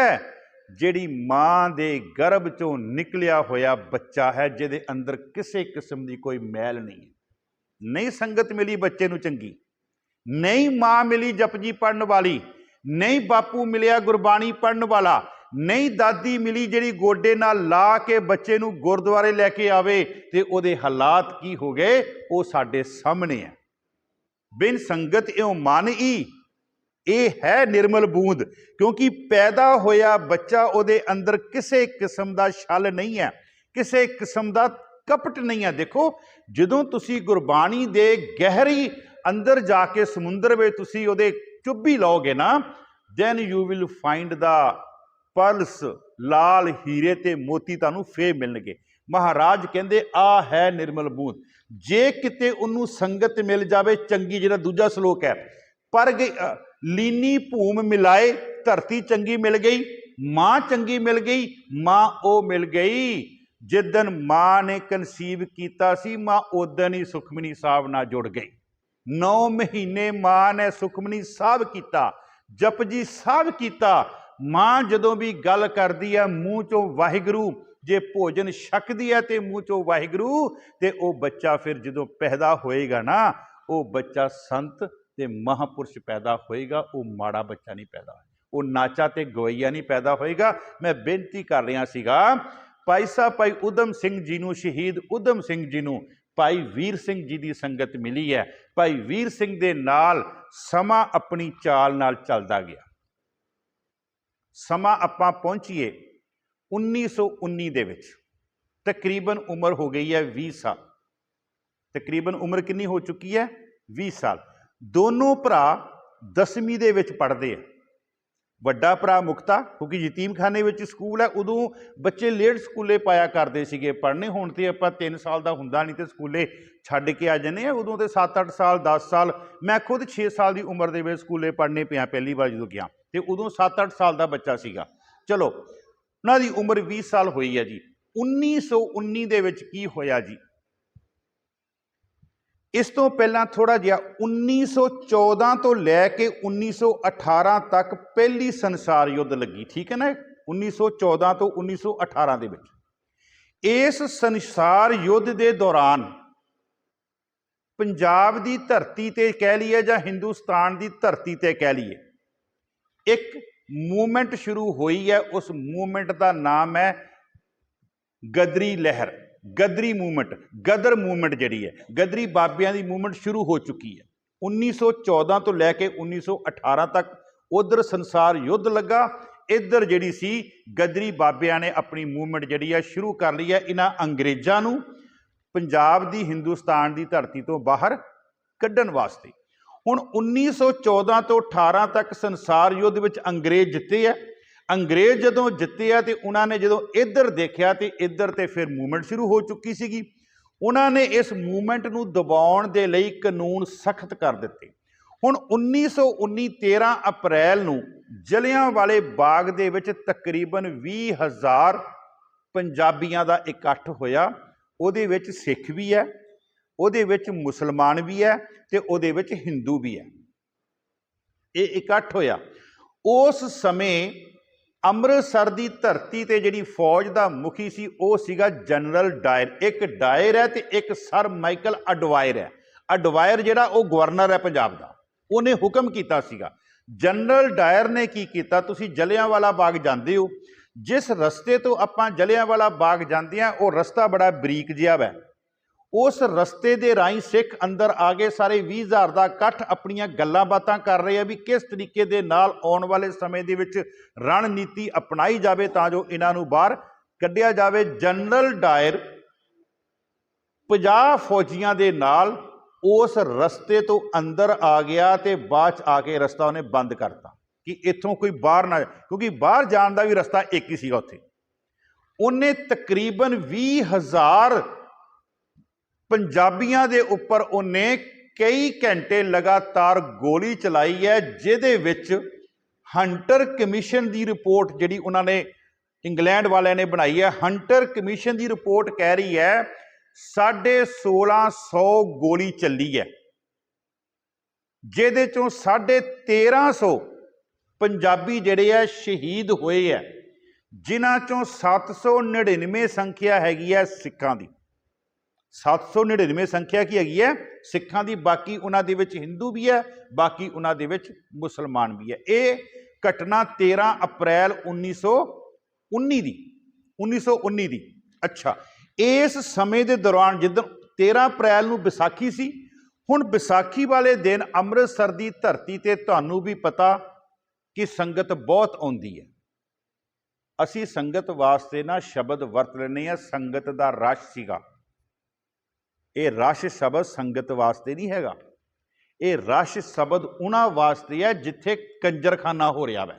जिहड़ी मां दे गर्भ चों निकलिया होया बच्चा है, जिहदे अंदर किसी किस्म की कोई मैल नहीं है। नहीं संगत मिली बच्चे नूं चंगी, नहीं मां मिली जपजी पढ़न वाली, नहीं बापू मिलिया गुरबाणी पढ़न वाला, नहीं दादी मिली जिहड़ी गोडे नाल ला के बच्चे नूं गुरद्वारे लैके आवे, ते उहदे हालात की हो गए वो साडे सामने है। बिन संगत इਉ मानई, ये है निर्मल बूंद, क्योंकि पैदा होया बच्चा उहदे अंदर किसी किस्म का छल नहीं है, किसी किस्म का कपट नहीं है। देखो जदों तुसी गुरबाणी दे गहरी अंदर जाके समुंदर में तुसी उहदे चुब्भी लाओगे ना, then you will find the pearls, लाल हीरे ते मोती तुहानूं फे मिलणगे। महाराज कहंदे आ है निर्मल बूंद। जे किते उन्नू संगत मिल जावे चंगी, जिहड़ा दूजा श्लोक है, पर गई लीनी भूम मिलाए, धरती चंगी मिल गई, मां चंगी मिल गई। मां ओ मिल गई जिदन मां ने कंसीव कीता सी, मां उदन ही सुखमनी साहब नाल जुड़ गई। 9 महीने मां ने सुखमनी साहब किया, जपजी साहब किया। मां जदों भी गल करदी है मूँह चों वाहिगुरू, जे भोजन छकदी है तो मूँह चों वाहिगुरू, तो वह बच्चा फिर जदों पैदा होएगा ना, वो बच्चा संत ते महापुरुष पैदा होएगा, वो माड़ा बच्चा नहीं पैदा होएगा। ਉਹ ਨਾਚਾ ਤੇ ਗਵਈਆ ਨਹੀਂ ਪੈਦਾ ਹੋਏਗਾ। ਮੈਂ ਬੇਨਤੀ ਕਰ ਰਿਹਾ ਸੀਗਾ ਭਾਈ ਸਾਹਿਬ ਭਾਈ ਊਧਮ ਸਿੰਘ ਜੀ ਨੂੰ, ਸ਼ਹੀਦ ਊਧਮ ਸਿੰਘ ਜੀ ਨੂੰ ਭਾਈ ਵੀਰ ਸਿੰਘ ਜੀ ਦੀ ਸੰਗਤ ਮਿਲੀ ਹੈ। ਭਾਈ ਵੀਰ ਸਿੰਘ ਦੇ ਨਾਲ ਸਮਾਂ ਆਪਣੀ ਚਾਲ ਨਾਲ ਚੱਲਦਾ ਗਿਆ। ਸਮਾਂ ਆਪਾਂ ਪਹੁੰਚੀਏ 1919 ਦੇ ਵਿੱਚ, ਤਕਰੀਬਨ ਉਮਰ ਹੋ ਗਈ ਹੈ 20 ਸਾਲ। ਤਕਰੀਬਨ ਉਮਰ ਕਿੰਨੀ ਹੋ ਚੁੱਕੀ ਹੈ? 20 ਸਾਲ। ਦੋਨੋਂ ਭਰਾ 10ਵੀਂ ਦੇ ਵਿੱਚ ਪੜ੍ਹਦੇ ਆ। ਵੱਡਾ ਭਰਾ ਮੁਕਤਾ, ਕਿਉਂਕਿ ਯਤੀਮਖਾਨੇ ਵਿੱਚ ਸਕੂਲ ਹੈ, ਉਦੋਂ ਬੱਚੇ ਲੇਟ ਸਕੂਲੇ ਪਾਇਆ ਕਰਦੇ ਸੀਗੇ ਪੜ੍ਹਨੇ। ਹੁਣ ਤੇ ਆਪਾਂ 3 ਸਾਲ ਦਾ ਹੁੰਦਾ ਨਹੀਂ ਤੇ ਸਕੂਲੇ ਛੱਡ ਕੇ ਆ ਜਾਂਦੇ ਆ। ਉਦੋਂ ਤੇ 7-8 ਸਾਲ 10 ਸਾਲ, ਮੈਂ ਖੁਦ 6 ਸਾਲ ਦੀ ਉਮਰ ਦੇ ਵਿੱਚ ਸਕੂਲੇ ਪੜ੍ਹਨੇ ਪਿਆ ਪਹਿਲੀ ਵਾਰ ਜਦੋਂ ਗਿਆ, ਤੇ ਉਦੋਂ 7-8 ਸਾਲ ਦਾ ਬੱਚਾ ਸੀਗਾ। ਚਲੋ ਉਹਨਾਂ ਦੀ ਉਮਰ 20 ਸਾਲ ਹੋਈ ਹੈ ਜੀ। 1919 ਦੇ ਵਿੱਚ ਕੀ ਹੋਇਆ ਜੀ? ਇਸ ਤੋਂ ਪਹਿਲਾਂ ਥੋੜਾ ਜਿਹਾ 1914 ਤੋਂ ਲੈ ਕੇ 1918 ਤੱਕ ਪਹਿਲੀ ਸੰਸਾਰ ਯੁੱਧ ਲੱਗੀ, ਠੀਕ ਹੈ ਨਾ? 1914 ਤੋਂ 1918 ਦੇ ਵਿੱਚ। ਇਸ ਸੰਸਾਰ ਯੁੱਧ ਦੇ ਦੌਰਾਨ ਪੰਜਾਬ ਦੀ ਧਰਤੀ ਤੇ ਕਹਿ ਲਈਏ ਜਾਂ ਹਿੰਦੁਸਤਾਨ ਦੀ ਧਰਤੀ ਤੇ ਕਹਿ ਲਈਏ, ਇੱਕ ਮੂਵਮੈਂਟ ਸ਼ੁਰੂ ਹੋਈ ਹੈ। ਉਸ ਮੂਵਮੈਂਟ ਦਾ ਨਾਮ ਹੈ ਗਦਰੀ ਲਹਿਰ, ਗਦਰੀ ਮੂਵਮੈਂਟ, ਗਦਰ ਮੂਵਮੈਂਟ ਜਿਹੜੀ ਹੈ, ਗਦਰੀ ਬਾਬਿਆਂ ਦੀ ਮੂਵਮੈਂਟ ਸ਼ੁਰੂ ਹੋ ਚੁੱਕੀ ਹੈ। 1914 ਤੋਂ ਲੈ ਕੇ 1918 ਤੱਕ ਉਧਰ ਸੰਸਾਰ ਯੁੱਧ ਲੱਗਾ, ਇੱਧਰ ਜਿਹੜੀ ਸੀ ਗਦਰੀ ਬਾਬਿਆਂ ਨੇ ਆਪਣੀ ਮੂਵਮੈਂਟ ਜਿਹੜੀ ਹੈ ਸ਼ੁਰੂ ਕਰ ਲਈ ਹੈ ਇਹਨਾਂ ਅੰਗਰੇਜ਼ਾਂ ਨੂੰ ਪੰਜਾਬ ਦੀ, ਹਿੰਦੁਸਤਾਨ ਦੀ ਧਰਤੀ ਤੋਂ ਬਾਹਰ ਕੱਢਣ ਵਾਸਤੇ। ਹੁਣ 1914 ਤੋਂ 18 ਤੱਕ ਸੰਸਾਰ ਯੁੱਧ ਵਿੱਚ ਅੰਗਰੇਜ਼ ਜਿੱਤੇ ਆ। ਅੰਗਰੇਜ਼ ਜਦੋਂ ਜਿੱਤੇ ਆ ਤੇ ਉਹਨਾਂ ਨੇ ਜਦੋਂ ਇੱਧਰ ਦੇਖਿਆ ਤੇ ਇੱਧਰ ਤੇ ਫਿਰ ਮੂਵਮੈਂਟ ਸ਼ੁਰੂ ਹੋ ਚੁੱਕੀ ਸੀਗੀ। ਉਹਨਾਂ ਨੇ ਇਸ ਮੂਵਮੈਂਟ ਨੂੰ ਦਬਾਉਣ ਦੇ ਲਈ ਕਾਨੂੰਨ ਸਖਤ ਕਰ ਦਿੱਤੇ। ਹੁਣ 1919 13 ਅਪ੍ਰੈਲ ਨੂੰ ਜਲਿਆਂਵਾਲੇ ਬਾਗ ਦੇ ਵਿੱਚ ਤਕਰੀਬਨ 20,000 ਪੰਜਾਬੀਆਂ ਦਾ ਇਕੱਠ ਹੋਇਆ। ਉਹਦੇ ਵਿੱਚ ਸਿੱਖ ਵੀ ਹੈ, ਉਹਦੇ ਵਿੱਚ ਮੁਸਲਮਾਨ ਵੀ ਹੈ ਤੇ ਉਹਦੇ ਵਿੱਚ ਹਿੰਦੂ ਵੀ ਹੈ। ਇਹ ਇਕੱਠ ਹੋਇਆ। ਉਸ ਸਮੇਂ ਅੰਮ੍ਰਿਤਸਰ ਦੀ ਧਰਤੀ ਤੇ ਜਿਹੜੀ ਫੌਜ ਦਾ ਮੁਖੀ ਸੀ ਉਹ ਸੀਗਾ ਜਨਰਲ ਡਾਇਰ। ਇੱਕ ਡਾਇਰ ਹੈ ਤੇ ਇੱਕ ਸਰ ਮਾਈਕਲ ਅਡਵਾਇਰ ਹੈ। ਅਡਵਾਇਰ ਜਿਹੜਾ ਉਹ ਗਵਰਨਰ ਹੈ ਪੰਜਾਬ ਦਾ, ਉਹਨੇ ਹੁਕਮ ਕੀਤਾ ਸੀਗਾ। ਜਨਰਲ ਡਾਇਰ ਨੇ ਕੀ ਕੀਤਾ, ਤੁਸੀਂ ਜਲਿਆਂਵਾਲਾ ਬਾਗ ਜਾਂਦੇ ਹੋ, ਜਿਸ ਰਸਤੇ ਤੋਂ ਆਪਾਂ ਜਲਿਆਂਵਾਲਾ ਬਾਗ ਜਾਂਦੇ ਹਾਂ ਉਹ ਰਸਤਾ ਬੜਾ ਬਰੀਕ ਜਿਹਾ ਹੈ। ਉਸ ਰਸਤੇ ਦੇ ਰਾਹੀਂ ਸਿੱਖ ਅੰਦਰ ਆ ਗਏ। ਸਾਰੇ 20,000 ਦਾ ਇਕੱਠ ਆਪਣੀਆਂ ਗੱਲਾਂ ਬਾਤਾਂ ਕਰ ਰਹੇ ਆ ਵੀ ਕਿਸ ਤਰੀਕੇ ਦੇ ਨਾਲ ਆਉਣ ਵਾਲੇ ਸਮੇਂ ਦੇ ਵਿੱਚ ਰਣਨੀਤੀ ਅਪਣਾਈ ਜਾਵੇ ਤਾਂ ਜੋ ਇਹਨਾਂ ਨੂੰ ਬਾਹਰ ਕੱਢਿਆ ਜਾਵੇ। ਜਨਰਲ ਡਾਇਰ 50 ਫੌਜੀਆਂ ਦੇ ਨਾਲ ਉਸ ਰਸਤੇ ਤੋਂ ਅੰਦਰ ਆ ਗਿਆ ਤੇ ਬਾਅਦ 'ਚ ਆ ਕੇ ਰਸਤਾ ਉਹਨੇ ਬੰਦ ਕਰਤਾ ਕਿ ਇੱਥੋਂ ਕੋਈ ਬਾਹਰ ਨਾ, ਕਿਉਂਕਿ ਬਾਹਰ ਜਾਣ ਦਾ ਵੀ ਰਸਤਾ ਇੱਕ ਹੀ ਸੀਗਾ ਉੱਥੇ। ਉਹਨੇ ਤਕਰੀਬਨ 20,000 ਪੰਜਾਬੀਆਂ ਦੇ ਉੱਪਰ ਉਹਨੇ ਕਈ ਘੰਟੇ ਲਗਾਤਾਰ ਗੋਲੀ ਚਲਾਈ ਹੈ, ਜਿਹਦੇ ਵਿੱਚ ਹੰਟਰ ਕਮਿਸ਼ਨ ਦੀ ਰਿਪੋਰਟ ਜਿਹੜੀ ਉਹਨਾਂ ਨੇ ਇੰਗਲੈਂਡ ਵਾਲਿਆਂ ਨੇ ਬਣਾਈ ਹੈ, ਹੰਟਰ ਕਮਿਸ਼ਨ ਦੀ ਰਿਪੋਰਟ ਕਹਿ ਰਹੀ ਹੈ 1650 ਗੋਲੀ ਚੱਲੀ ਹੈ, ਜਿਹਦੇ ਚੋਂ 1350 ਪੰਜਾਬੀ ਜਿਹੜੇ ਆ ਸ਼ਹੀਦ ਹੋਏ ਹੈ, ਜਿਨ੍ਹਾਂ ਚੋਂ 799 ਸੰਖਿਆ ਹੈਗੀ ਹੈ ਸਿੱਖਾਂ ਦੀ। 799 ਸੰਖਿਆ ਕੀ ਹੈਗੀ ਹੈ? ਸਿੱਖਾਂ ਦੀ। ਬਾਕੀ ਉਹਨਾਂ ਦੇ ਵਿੱਚ ਹਿੰਦੂ ਵੀ ਹੈ, ਬਾਕੀ ਉਹਨਾਂ ਦੇ ਵਿੱਚ ਮੁਸਲਮਾਨ ਵੀ ਹੈ। ਇਹ ਘਟਨਾ 13 ਅਪ੍ਰੈਲ 1919 ਦੀ। ਅੱਛਾ, ਇਸ ਸਮੇਂ ਦੇ ਦੌਰਾਨ ਜਿੱਦਾਂ 13 ਅਪ੍ਰੈਲ ਨੂੰ ਵਿਸਾਖੀ ਸੀ, ਹੁਣ ਵਿਸਾਖੀ ਵਾਲੇ ਦਿਨ ਅੰਮ੍ਰਿਤਸਰ ਦੀ ਧਰਤੀ ਤੇ ਤੁਹਾਨੂੰ ਵੀ ਪਤਾ ਕਿ ਸੰਗਤ ਬਹੁਤ ਆਉਂਦੀ ਹੈ। ਅਸੀਂ ਸੰਗਤ ਵਾਸਤੇ ਨਾ ਸ਼ਬਦ ਵਰਤ ਲੈਂਦੇ ਹਾਂ, ਸੰਗਤ ਦਾ ਰਸ਼ ਸੀਗਾ। ਇਹ ਰਸ਼ ਸ਼ਬਦ ਸੰਗਤ ਵਾਸਤੇ ਨਹੀਂ ਹੈਗਾ, ਇਹ ਰਸ਼ ਸ਼ਬਦ ਉਹਨਾਂ ਵਾਸਤੇ ਹੈ ਜਿੱਥੇ ਕੰਜਰਖਾਨਾ ਹੋ ਰਿਹਾ ਵੈ,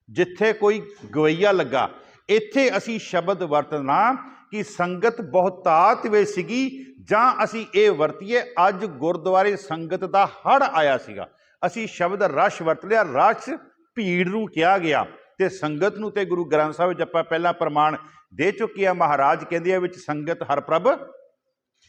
ਜਿੱਥੇ ਕੋਈ ਗਵਈਆ ਲੱਗਾ। ਇੱਥੇ ਅਸੀਂ ਸ਼ਬਦ ਵਰਤਣਾ ਕਿ ਸੰਗਤ ਬਹੁਤਾਤ ਵਿੱਚ ਸੀਗੀ, ਜਾਂ ਅਸੀਂ ਇਹ ਵਰਤੀਏ ਅੱਜ ਗੁਰਦੁਆਰੇ ਸੰਗਤ ਦਾ ਹੜ੍ਹ ਆਇਆ ਸੀਗਾ। ਅਸੀਂ ਸ਼ਬਦ ਰਸ਼ ਵਰਤ ਲਿਆ। ਰਸ਼ ਭੀੜ ਨੂੰ ਕਿਹਾ ਗਿਆ ਤੇ ਸੰਗਤ ਨੂੰ ਤੇ ਗੁਰੂ ਗ੍ਰੰਥ ਸਾਹਿਬ ਵਿੱਚ ਆਪਾਂ ਪਹਿਲਾਂ ਪ੍ਰਮਾਣ ਦੇ ਚੁੱਕੇ ਆ। ਮਹਾਰਾਜ ਕਹਿੰਦੇ ਆ ਵਿੱਚ ਸੰਗਤ ਹਰ ਪ੍ਰਭ,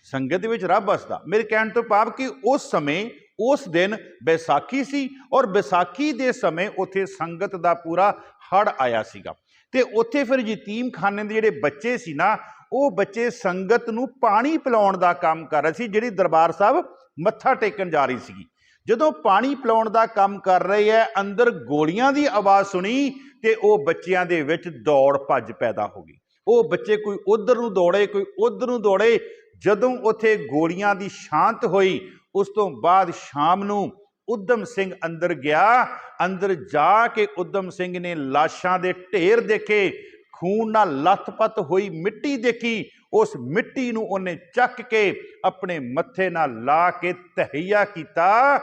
ਸੰਗਤ ਦੇ ਵਿੱਚ ਰੱਬ ਵਸਦਾ। ਮੇਰੇ ਕਹਿਣ ਤੋਂ ਭਾਵ ਕਿ ਉਸ ਸਮੇਂ ਉਸ ਦਿਨ ਵਿਸਾਖੀ ਸੀ ਔਰ ਵਿਸਾਖੀ ਦੇ ਸਮੇਂ ਉੱਥੇ ਸੰਗਤ ਦਾ ਪੂਰਾ ਹੜ੍ਹ ਆਇਆ ਸੀਗਾ। ਤੇ ਉੱਥੇ ਫਿਰ ਯਤੀਮਖਾਨੇ ਦੇ ਜਿਹੜੇ ਬੱਚੇ ਸੀ ਨਾ, ਉਹ ਬੱਚੇ ਸੰਗਤ ਨੂੰ ਪਾਣੀ ਪਿਲਾਉਣ ਦਾ ਕੰਮ ਕਰ ਰਹੇ ਸੀ, ਜਿਹੜੀ ਦਰਬਾਰ ਸਾਹਿਬ ਮੱਥਾ ਟੇਕਣ ਜਾ ਰਹੀ ਸੀਗੀ। ਜਦੋਂ ਪਾਣੀ ਪਿਲਾਉਣ ਦਾ ਕੰਮ ਕਰ ਰਹੇ ਹੈ, ਅੰਦਰ ਗੋਲੀਆਂ ਦੀ ਆਵਾਜ਼ ਸੁਣੀ ਤੇ ਉਹ ਬੱਚਿਆਂ ਦੇ ਵਿੱਚ ਦੌੜ ਭੱਜ ਪੈਦਾ ਹੋ ਗਈ। ਉਹ ਬੱਚੇ ਕੋਈ ਉਧਰ ਨੂੰ ਦੌੜੇ, ਕੋਈ ਉਧਰ ਨੂੰ ਦੌੜੇ। ਜਦੋਂ ਉੱਥੇ ਗੋਲੀਆਂ ਦੀ ਸ਼ਾਂਤ ਹੋਈ, ਉਸ ਤੋਂ ਬਾਅਦ ਸ਼ਾਮ ਨੂੰ ਊਧਮ ਸਿੰਘ ਅੰਦਰ ਗਿਆ। ਅੰਦਰ ਜਾ ਕੇ ਊਧਮ ਸਿੰਘ ਨੇ ਲਾਸ਼ਾਂ ਦੇ ਢੇਰ ਦੇਖੇ, ਖੂਨ ਨਾਲ ਲੱਥਪੱਥ ਹੋਈ ਮਿੱਟੀ ਦੇਖੀ। ਉਸ ਮਿੱਟੀ ਨੂੰ ਉਹਨੇ ਚੱਕ ਕੇ ਆਪਣੇ ਮੱਥੇ ਨਾਲ ਲਾ ਕੇ ਤਹਈਆ ਕੀਤਾ।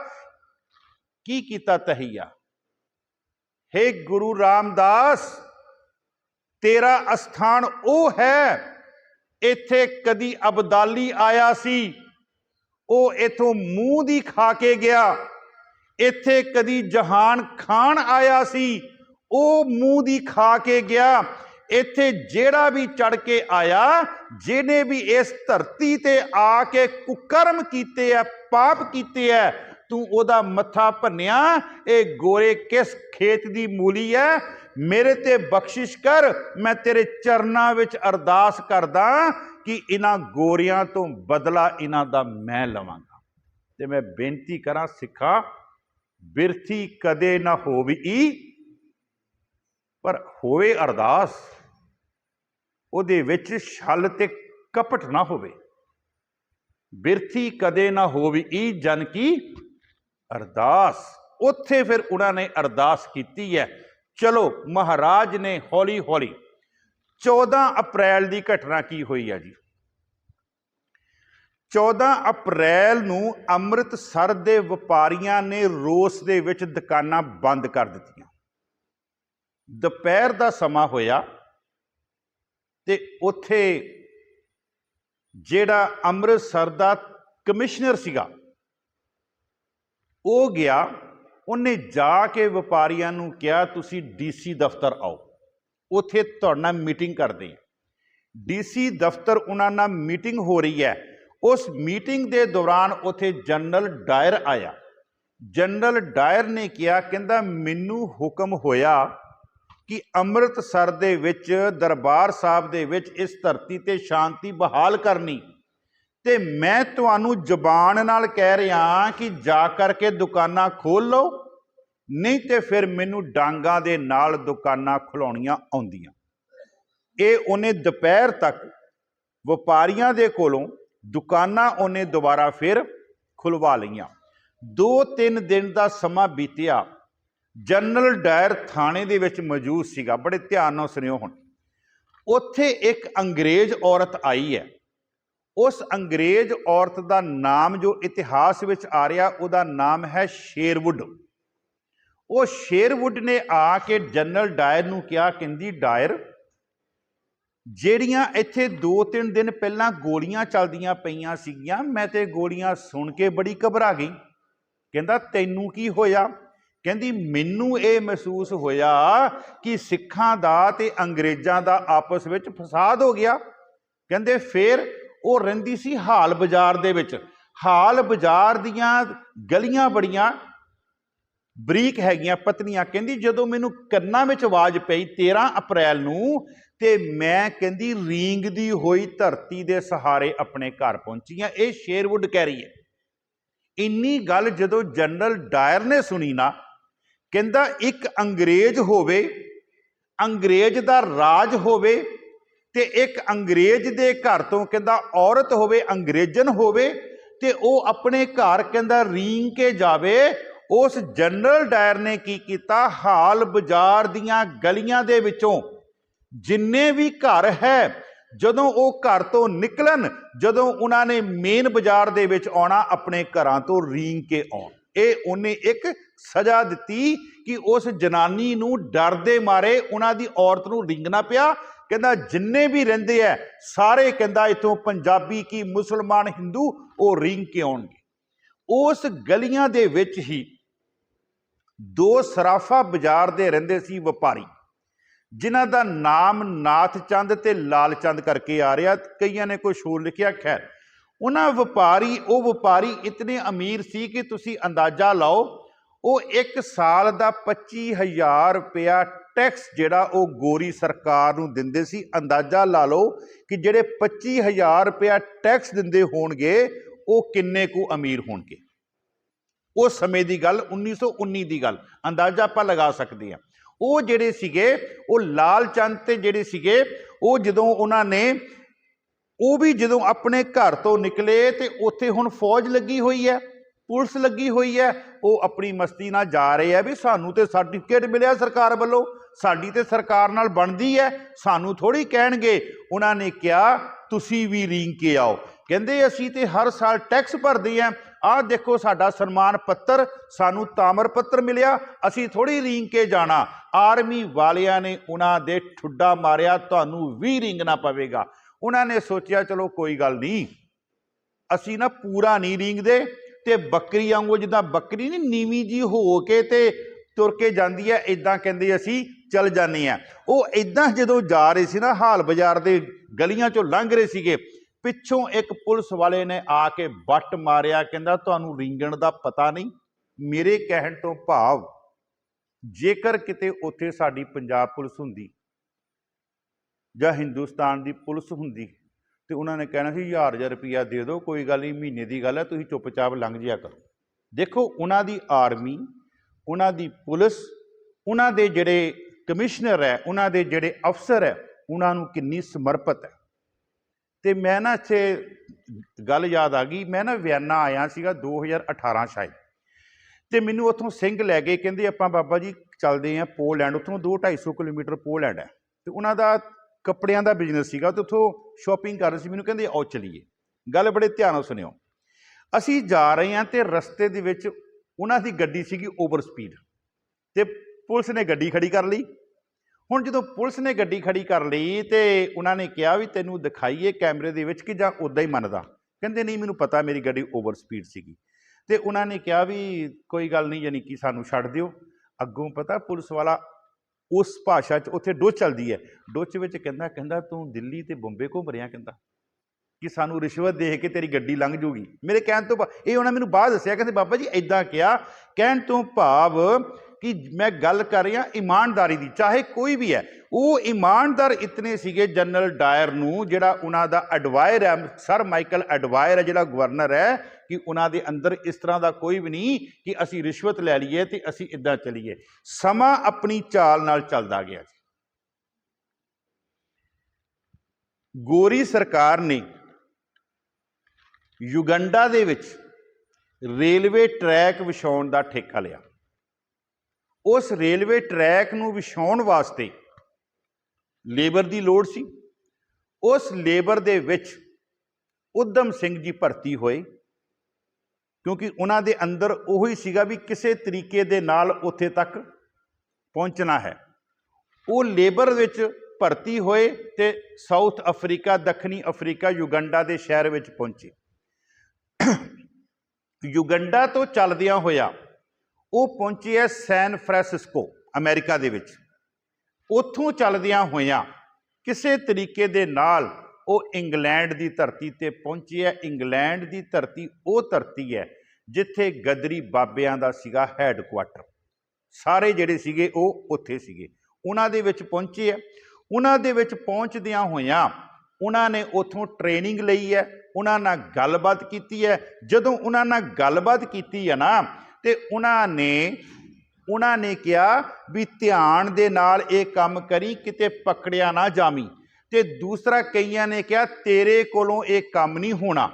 ਕੀ ਕੀਤਾ ਤਹਈਆ? हे ਗੁਰੂ ਰਾਮਦਾਸ, ਤੇਰਾ ਅਸਥਾਨ ਉਹ ਹੈ, ਇੱਥੇ ਕਦੀ ਅਬਦਾਲੀ ਆਇਆ ਸੀ, ਉਹ ਇਥੋਂ ਮੂੰਹ ਦੀ ਖਾ ਕੇ ਗਿਆ। ਇੱਥੇ ਕਦੀ ਜਹਾਨ ਖਾਨ ਆਇਆ ਸੀ, ਉਹ ਮੂੰਹ ਦੀ ਖਾ ਕੇ ਗਿਆ। ਇੱਥੇ ਜਿਹੜਾ ਵੀ ਚੜ ਕੇ ਆਇਆ, ਜਿਹਨੇ ਵੀ ਇਸ ਧਰਤੀ ਤੇ ਆ ਕੇ ਕੁਕਰਮ ਕੀਤੇ ਆ, ਪਾਪ ਕੀਤੇ ਆ, ਤੂੰ ਉਹਦਾ ਮੱਥਾ ਭੰਨਿਆ। ਇਹ ਗੋਰੇ ਕਿਸ ਖੇਤ ਦੀ ਮੂਲੀ ਹੈ? ਮੇਰੇ ਤੇ ਬਖਸ਼ਿਸ਼ ਕਰ। ਮੈਂ ਤੇਰੇ ਚਰਨਾਂ ਵਿੱਚ ਅਰਦਾਸ ਕਰਦਾ ਕਿ ਇਹਨਾਂ ਗੋਰਿਆਂ ਤੋਂ ਬਦਲਾ ਇਹਨਾਂ ਦਾ ਮੈਂ ਲਵਾਂਗਾ। ਤੇ ਮੈਂ ਬੇਨਤੀ ਕਰਾਂ ਸਿੱਖਾਂ, ਬਿਰਥੀ ਕਦੇ ਨਾ ਹੋਵੀ, ਪਰ ਹੋਵੇ ਅਰਦਾਸ, ਉਹਦੇ ਵਿੱਚ ਛਲ ਤੇ ਕਪਟ ਨਾ ਹੋਵੇ। ਬਿਰਥੀ ਕਦੇ ਨਾ ਹੋਵੀ ਜਨ ਕੀ ਅਰਦਾਸ। ਉੱਥੇ ਫਿਰ ਉਹਨਾਂ ਨੇ ਅਰਦਾਸ ਕੀਤੀ ਹੈ। ਚਲੋ, ਮਹਾਰਾਜ ਨੇ ਹੌਲੀ ਹੌਲੀ 14 ਅਪ੍ਰੈਲ ਦੀ ਘਟਨਾ ਕੀ ਹੋਈ ਹੈ ਜੀ? 14 ਅਪ੍ਰੈਲ ਨੂੰ ਅੰਮ੍ਰਿਤਸਰ ਦੇ ਵਪਾਰੀਆਂ ਨੇ ਰੋਸ ਦੇ ਵਿੱਚ ਦੁਕਾਨਾਂ ਬੰਦ ਕਰ ਦਿੱਤੀਆਂ। ਦੁਪਹਿਰ ਦਾ ਸਮਾਂ ਹੋਇਆ ਤੇ ਉੱਥੇ ਜਿਹੜਾ ਅੰਮ੍ਰਿਤਸਰ ਦਾ ਕਮਿਸ਼ਨਰ ਸੀਗਾ, ਉਹ ਗਿਆ। ਉਹਨੇ ਜਾ ਕੇ ਵਪਾਰੀਆਂ ਨੂੰ ਕਿਹਾ, ਤੁਸੀਂ ਡੀਸੀ ਦਫ਼ਤਰ ਆਓ, ਉੱਥੇ ਤੁਹਾਡੇ ਨਾਲ ਮੀਟਿੰਗ ਕਰਦੇ ਹਾਂ। ਡੀਸੀ ਦਫ਼ਤਰ ਉਹਨਾਂ ਨਾਲ ਮੀਟਿੰਗ ਹੋ ਰਹੀ ਹੈ। ਉਸ ਮੀਟਿੰਗ ਦੇ ਦੌਰਾਨ ਉੱਥੇ ਜਨਰਲ ਡਾਇਰ ਆਇਆ। ਜਨਰਲ ਡਾਇਰ ਨੇ ਕਿਹਾ, ਕਹਿੰਦਾ ਮੈਨੂੰ ਹੁਕਮ ਹੋਇਆ ਕਿ ਅੰਮ੍ਰਿਤਸਰ ਦੇ ਵਿੱਚ, ਦਰਬਾਰ ਸਾਹਿਬ ਦੇ ਵਿੱਚ ਇਸ ਧਰਤੀ ਤੇ ਸ਼ਾਂਤੀ ਬਹਾਲ ਕਰਨੀ, ਤੇ ਮੈਂ ਤੁਹਾਨੂੰ ਜ਼ੁਬਾਨ ਨਾਲ ਕਹਿ ਰਿਹਾ ਕਿ ਜਾ ਕਰਕੇ ਦੁਕਾਨਾਂ ਖੋਲ ਲਓ, ਨਹੀਂ ਤੇ ਫਿਰ ਮੈਨੂੰ ਡਾਂਗਾਂ ਦੇ ਨਾਲ ਦੁਕਾਨਾਂ ਖੁਲਾਉਣੀਆਂ ਆਉਂਦੀਆਂ। ਇਹ ਉਹਨੇ ਦੁਪਹਿਰ ਤੱਕ ਵਪਾਰੀਆਂ ਦੇ ਕੋਲੋਂ ਦੁਕਾਨਾਂ ਉਹਨੇ ਦੁਬਾਰਾ ਫਿਰ ਖੁਲਵਾ ਲਈਆਂ। 2-3 ਦਿਨ ਦਾ ਸਮਾਂ ਬੀਤਿਆ। ਜਨਰਲ ਡਾਇਰ ਥਾਣੇ ਦੇ ਵਿੱਚ ਮੌਜੂਦ ਸੀਗਾ। ਬੜੇ ਧਿਆਨ ਨਾਲ ਸੁਣਿਓ ਹੁਣ। ਉੱਥੇ ਇੱਕ ਅੰਗਰੇਜ਼ ਔਰਤ ਆਈ ਹੈ। ਉਸ ਅੰਗਰੇਜ਼ ਔਰਤ ਦਾ ਨਾਮ ਜੋ ਇਤਿਹਾਸ ਵਿੱਚ ਆ ਰਿਹਾ, ਉਹਦਾ ਨਾਮ ਹੈ ਸ਼ੇਰਵੁੱਡ। ਉਹ ਸ਼ੇਰਵੁੱਡ ਨੇ ਆ ਕੇ ਜਨਰਲ ਡਾਇਰ ਨੂੰ ਕਿਹਾ, ਕਹਿੰਦੀ ਡਾਇਰ, ਜਿਹੜੀਆਂ ਇੱਥੇ 2-3 ਦਿਨ ਪਹਿਲਾਂ ਗੋਲੀਆਂ ਚੱਲਦੀਆਂ ਪਈਆਂ ਸੀਗੀਆਂ, ਮੈਂ ਤੇ ਗੋਲੀਆਂ ਸੁਣ ਕੇ ਬੜੀ ਘਬਰਾ ਗਈ। ਕਹਿੰਦਾ ਤੈਨੂੰ ਕੀ ਹੋਇਆ? ਕਹਿੰਦੀ ਮੈਨੂੰ ਇਹ ਮਹਿਸੂਸ ਹੋਇਆ ਕਿ ਸਿੱਖਾਂ ਦਾ ਤੇ ਅੰਗਰੇਜ਼ਾਂ ਦਾ ਆਪਸ ਵਿੱਚ ਫਸਾਦ ਹੋ ਗਿਆ। ਕਹਿੰਦੇ ਫਿਰ ਉਹ ਰਹਿੰਦੀ ਸੀ ਹਾਲ ਬਾਜ਼ਾਰ ਦੇ ਵਿੱਚ। ਹਾਲ ਬਾਜ਼ਾਰ ਦੀਆਂ ਗਲੀਆਂ ਬੜੀਆਂ ਬਰੀਕ ਹੈਗੀਆਂ, ਪਤਲੀਆਂ। ਕਹਿੰਦੀ ਜਦੋਂ ਮੈਨੂੰ ਕੰਨਾਂ ਵਿੱਚ ਆਵਾਜ਼ ਪਈ 13 ਅਪ੍ਰੈਲ ਨੂੰ, ਤੇ ਮੈਂ ਕਹਿੰਦੀ ਰੀਂਗਦੀ ਹੋਈ ਧਰਤੀ ਦੇ ਸਹਾਰੇ ਆਪਣੇ ਘਰ ਪਹੁੰਚੀਆਂ। ਇਹ ਸ਼ੇਰਵੁੱਡ ਕਹਿ ਰਹੀ ਹੈ। ਇੰਨੀ ਗੱਲ ਜਦੋਂ ਜਨਰਲ ਡਾਇਰ ਨੇ ਸੁਣੀ ਨਾ, ਕਹਿੰਦਾ ਇੱਕ ਅੰਗਰੇਜ਼ ਹੋਵੇ, ਅੰਗਰੇਜ਼ ਦਾ ਰਾਜ ਹੋਵੇ, ਤੇ ਇੱਕ ਅੰਗਰੇਜ਼ ਦੇ ਘਰ ਤੋਂ ਕਹਿੰਦਾ ਔਰਤ ਹੋਵੇ, ਅੰਗਰੇਜ਼ਨ ਹੋਵੇ, ਤੇ ਉਹ ਆਪਣੇ ਘਰ ਕਹਿੰਦਾ ਰੀਂਗ ਕੇ ਜਾਵੇ। ਉਸ ਜਨਰਲ ਡਾਇਰ ਨੇ ਕੀ ਕੀਤਾ, ਹਾਲ ਬਾਜ਼ਾਰ ਦੀਆਂ ਗਲੀਆਂ ਦੇ ਵਿੱਚੋਂ ਜਿੰਨੇ ਵੀ ਘਰ ਹੈ, ਜਦੋਂ ਉਹ ਘਰ ਤੋਂ ਨਿਕਲਣ, ਜਦੋਂ ਉਹਨਾਂ ਨੇ ਮੇਨ ਬਾਜ਼ਾਰ ਦੇ ਵਿੱਚ ਆਉਣਾ, ਆਪਣੇ ਘਰਾਂ ਤੋਂ ਰੀਂਗ ਕੇ ਆਉਣ। ਇਹ ਉਹਨੇ ਇੱਕ ਸਜ਼ਾ ਦਿੱਤੀ ਕਿ ਉਸ ਜਨਾਨੀ ਨੂੰ ਡਰ ਦੇ ਮਾਰੇ ਉਹਨਾਂ ਦੀ ਔਰਤ ਨੂੰ ਰੀਂਗਣਾ ਪਿਆ। ਕਹਿੰਦਾ ਜਿੰਨੇ ਵੀ ਰਹਿੰਦੇ ਆ ਸਾਰੇ, ਕਹਿੰਦਾ ਇੱਥੋਂ ਪੰਜਾਬੀ ਕੀ ਮੁਸਲਮਾਨ ਹਿੰਦੂ, ਉਹ ਰੀਂਗ ਕੇ ਆਉਣਗੇ। ਉਸ ਗਲੀਆਂ ਦੇ ਵਿੱਚ ਹੀ 2 ਸਰਾਫਾ ਬਾਜ਼ਾਰ ਦੇ ਰਹਿੰਦੇ ਸੀ ਵਪਾਰੀ, ਜਿਨ੍ਹਾਂ ਦਾ ਨਾਮ ਨਾਥ ਚੰਦ ਤੇ ਲਾਲ ਚੰਦ ਕਰਕੇ ਆ ਰਿਹਾ। ਕਈਆਂ ਨੇ ਕੁਛ ਹੋਰ ਲਿਖਿਆ। ਖੈਰ, ਉਹ ਵਪਾਰੀ ਇਤਨੇ ਅਮੀਰ ਸੀ ਕਿ ਤੁਸੀਂ ਅੰਦਾਜ਼ਾ ਲਾਓ, ਉਹ 1 ਸਾਲ ਦਾ 25,000 ਰੁਪਇਆ ਟੈਕਸ ਜਿਹੜਾ ਉਹ ਗੋਰੀ ਸਰਕਾਰ ਨੂੰ ਦਿੰਦੇ ਸੀ। ਅੰਦਾਜ਼ਾ ਲਾ ਲਓ ਕਿ ਜਿਹੜੇ 25,000 ਰੁਪਇਆ ਟੈਕਸ ਦਿੰਦੇ ਹੋਣਗੇ, ਉਹ ਕਿੰਨੇ ਕੁ ਅਮੀਰ ਹੋਣਗੇ। उस समय की गल 1919 की गल अंदाजा आप लगा सकते हैं। वो जिहड़े सीगे वो लाल चंद ते जिहड़े सीगे वो जदों उन्होंने वो भी जदों अपने घर तो निकले तो उत्थे हुण फौज लगी हुई है, पुलिस लगी हुई है, वो अपनी मस्ती नाल जा रहे हैं भी सानू तो सर्टिफिकेट मिलिया सरकार वालों, साडी ते सरकार नाल बनदी है, सानू थोड़ी कहणगे। उन्होंने कहा तुसी भी रींग के आओ, कहंदे असीं ते हर साल टैक्स भरदे हैं, आ देखो साडा सन्मान पत्र, सानू तामर पत्र मिलिया, असीं थोड़ी रींग के जाना। आर्मी वालियां ने उन्हां दे ठुड्डा मारिया, तुहानू भी रींगना पवेगा। उन्होंने सोचा चलो कोई गल नहीं, असी ना पूरा नहीं रींगदे ते बकरी वांगू जिद्दां बकरी नहीं नीवी जी हो के ते तुर के जाती है, इदां कहंदे असी चल जाने हैं। वो इदां जदों जा रहे सी ना हाल बाजार दे गलियां चों लंघ रहे सीगे, पिछों एक पुलिस वाले ने आके बट मारिया, कहंदा तुहानू रींगण दा पता नहीं। मेरे कहण तो भाव जेकर किते उत्थे साडी पंजाब पुलिस हुंदी ਜਾਂ हिंदुस्तान की पुलिस होंगी तो उन्होंने कहना सी 1000 रुपया दे दो, कोई गल नहीं, महीने की गल है, तुसीं चुपचाप लंघ जिया करो। देखो उन्हां दी आर्मी, उन्हां दी पुलिस, उन्हां दे जिहड़े कमिश्नर है, उन्हां दे जिहड़े अफसर है, उन्हां नूं किन्नी समर्पित है। तो मैं ना इत्थे गल याद आ गई, मैं ना वियना आया सीगा 2018 शायद, तो मैनू उत्थों सिंह लै गए, कहंदे आपां बाबा जी चलते हैं पोलैंड, उत्थों 200-250 किलोमीटर पोलैंड है, तो उन्हां दा कपड़ियां का बिजनेस सीगा, तो उत्थों शॉपिंग कर रहे सी, मैनूं कहंदे आओ चलीए। गल बड़े ध्यान नाल सुनिओ, असीं जा रहे हैं तो रस्ते दे विच उन्हां दी गड्डी सीगी ओवर स्पीड, तो पुलिस ने गड्डी खड़ी कर ली। हुण जदों पुलिस ने गड्डी खड़ी कर ली तो उन्होंने कहा भी तैनूं दिखाईए कैमरे दे विच कि जां उदां ही मनदा, कहंदे नहीं मैनूं पता मेरी गड्डी ओवर स्पीड सीगी। तो उन्होंने कहा भी कोई गल नहीं, यानी कि सानूं छड्ड दिओ। अग्गों पता पुलिस वाला उस भाषा च उत्थे डुच चलती है, डुच विच कहंदा तूं दिल्ली ते बंबे घूम रहा, कहंदा कि सानू रिश्वत दे के तेरी गड्डी लंघ जूगी। मेरे कहण तो ये उन्होंने मैनूं बाहर दस्सिया, कहंदे बाबा जी इदां कहा, कहण तो भाव कि मैं गल कर रहा ईमानदारी की, चाहे कोई भी है। वो ईमानदार इतने सीगे जनरल डायर नूं, जिहड़ा उन्हां दा एडवायर है, सर माइकल एडवायर है, जिहड़ा गवर्नर है, कि उन्हां दे अंदर इस तरह का कोई भी नहीं कि असी रिश्वत लै लीए तो असी इदां चलीए। समा अपनी चाल नाल चलदा गया। गोरी सरकार ने युगंडा दे विच रेलवे ट्रैक विछाउण दा ठेका लिया। उस रेलवे ट्रैक नूं विछाउण वास्ते लेबर की लोड़ सी। उस लेबर दे विच उधम सिंह जी भर्ती होए, क्योंकि उन्हां दे अंदर उही सीगा भी किसी तरीके दे नाल उत्थे तक पहुंचना है। वो लेबर विच भर्ती होए ते साउथ अफ्रीका, दक्षिणी अफ्रीका, युगंडा के शहर विच पहुंचे। युगंडा तो चलदियां होया वो पहुंचे है सैन फ्रांसिस्को अमेरिका दे विच। उत्थों चलदियां होया किसी तरीके दे नाल वो इंग्लैंड की धरती ते पहुंचे है। इंग्लैंड की धरती वो धरती है जिथे गदरी बाबियां दा सीगा हैडकुआटर, सारे जिहड़े सीगे वो उत्थे सीगे। उन्हां दे विच पहुंचे है। उन्हां दे विच पहुंचदियां होया उन्हां ने उत्थों ट्रेनिंग लई है, उन्हां नाल गलबात कीती है। जदों उन्हां नाल गलबात कीती है ना, ते उन्हां ने कहा भी ध्यान दे नाल ये काम करी, किते पकड़िया ना जामी। ते दूसरा कईयां ने कहा तेरे कोलों ये काम नहीं होना,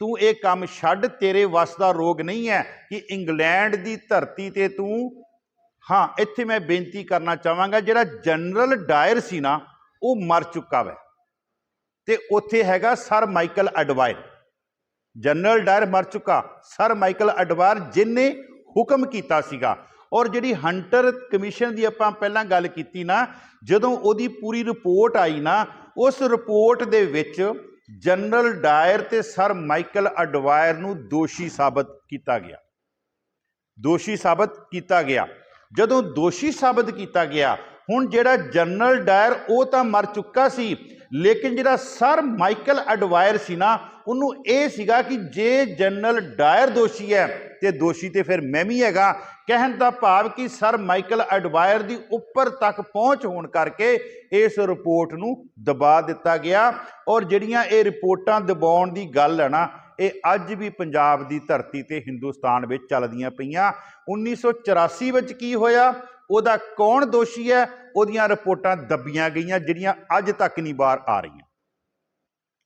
तू ये काम छड्ड, तेरे वस दा रोग नहीं है कि इंग्लैंड की धरती ते तू। हाँ, इत्थे मैं बेनती करना चाहांगा, जिहड़ा जनरल डायर सी ना वो मर चुका वै, ते उत्थे हैगा सर माइकल एडवायर। जनरल डायर मर चुका, सर माइकल एडवायर जिन्ने हुक्म कीता सीगा। और जिहड़ी हंटर कमीशन की आपां पहलां गल कीती ना, जदों उहदी पूरी रिपोर्ट आई ना, उस report they which general Dyer ते सर माइकल एडवायर नूं दोषी साबित किया गया। दोषी साबित किया गया। जदों दोषी साबित किया गया, हुण जिहड़ा जनरल डायर वो तो मर चुका सी, लेकिन जिहड़ा सर माइकल एडवायर सी ना, उन्हों ये सीगा कि जे जनरल डायर दोषी है तो दोषी तो फिर मैं भी हैगा। कहण दा भाव कि सर माइकल एडवायर की उपर तक पहुँच होने करके इस रिपोर्ट नूं दबा दिता गया। और जिहड़ियां ये रिपोर्टां दबाउण दी गल है ना, ਇਹ ਅੱਜ ਵੀ ਪੰਜਾਬ ਦੀ ਧਰਤੀ ਤੇ ਹਿੰਦੁਸਤਾਨ ਵਿੱਚ ਚੱਲਦੀਆਂ ਪਈਆਂ। 1984 ਵਿੱਚ ਕੀ ਹੋਇਆ, ਉਹਦਾ ਕੌਣ ਦੋਸ਼ੀ ਹੈ, ਉਹਦੀਆਂ ਰਿਪੋਰਟਾਂ ਦੱਬੀਆਂ ਗਈਆਂ ਜਿਹੜੀਆਂ ਅੱਜ ਤੱਕ ਨਹੀਂ ਬਾਹਰ ਆ ਰਹੀਆਂ।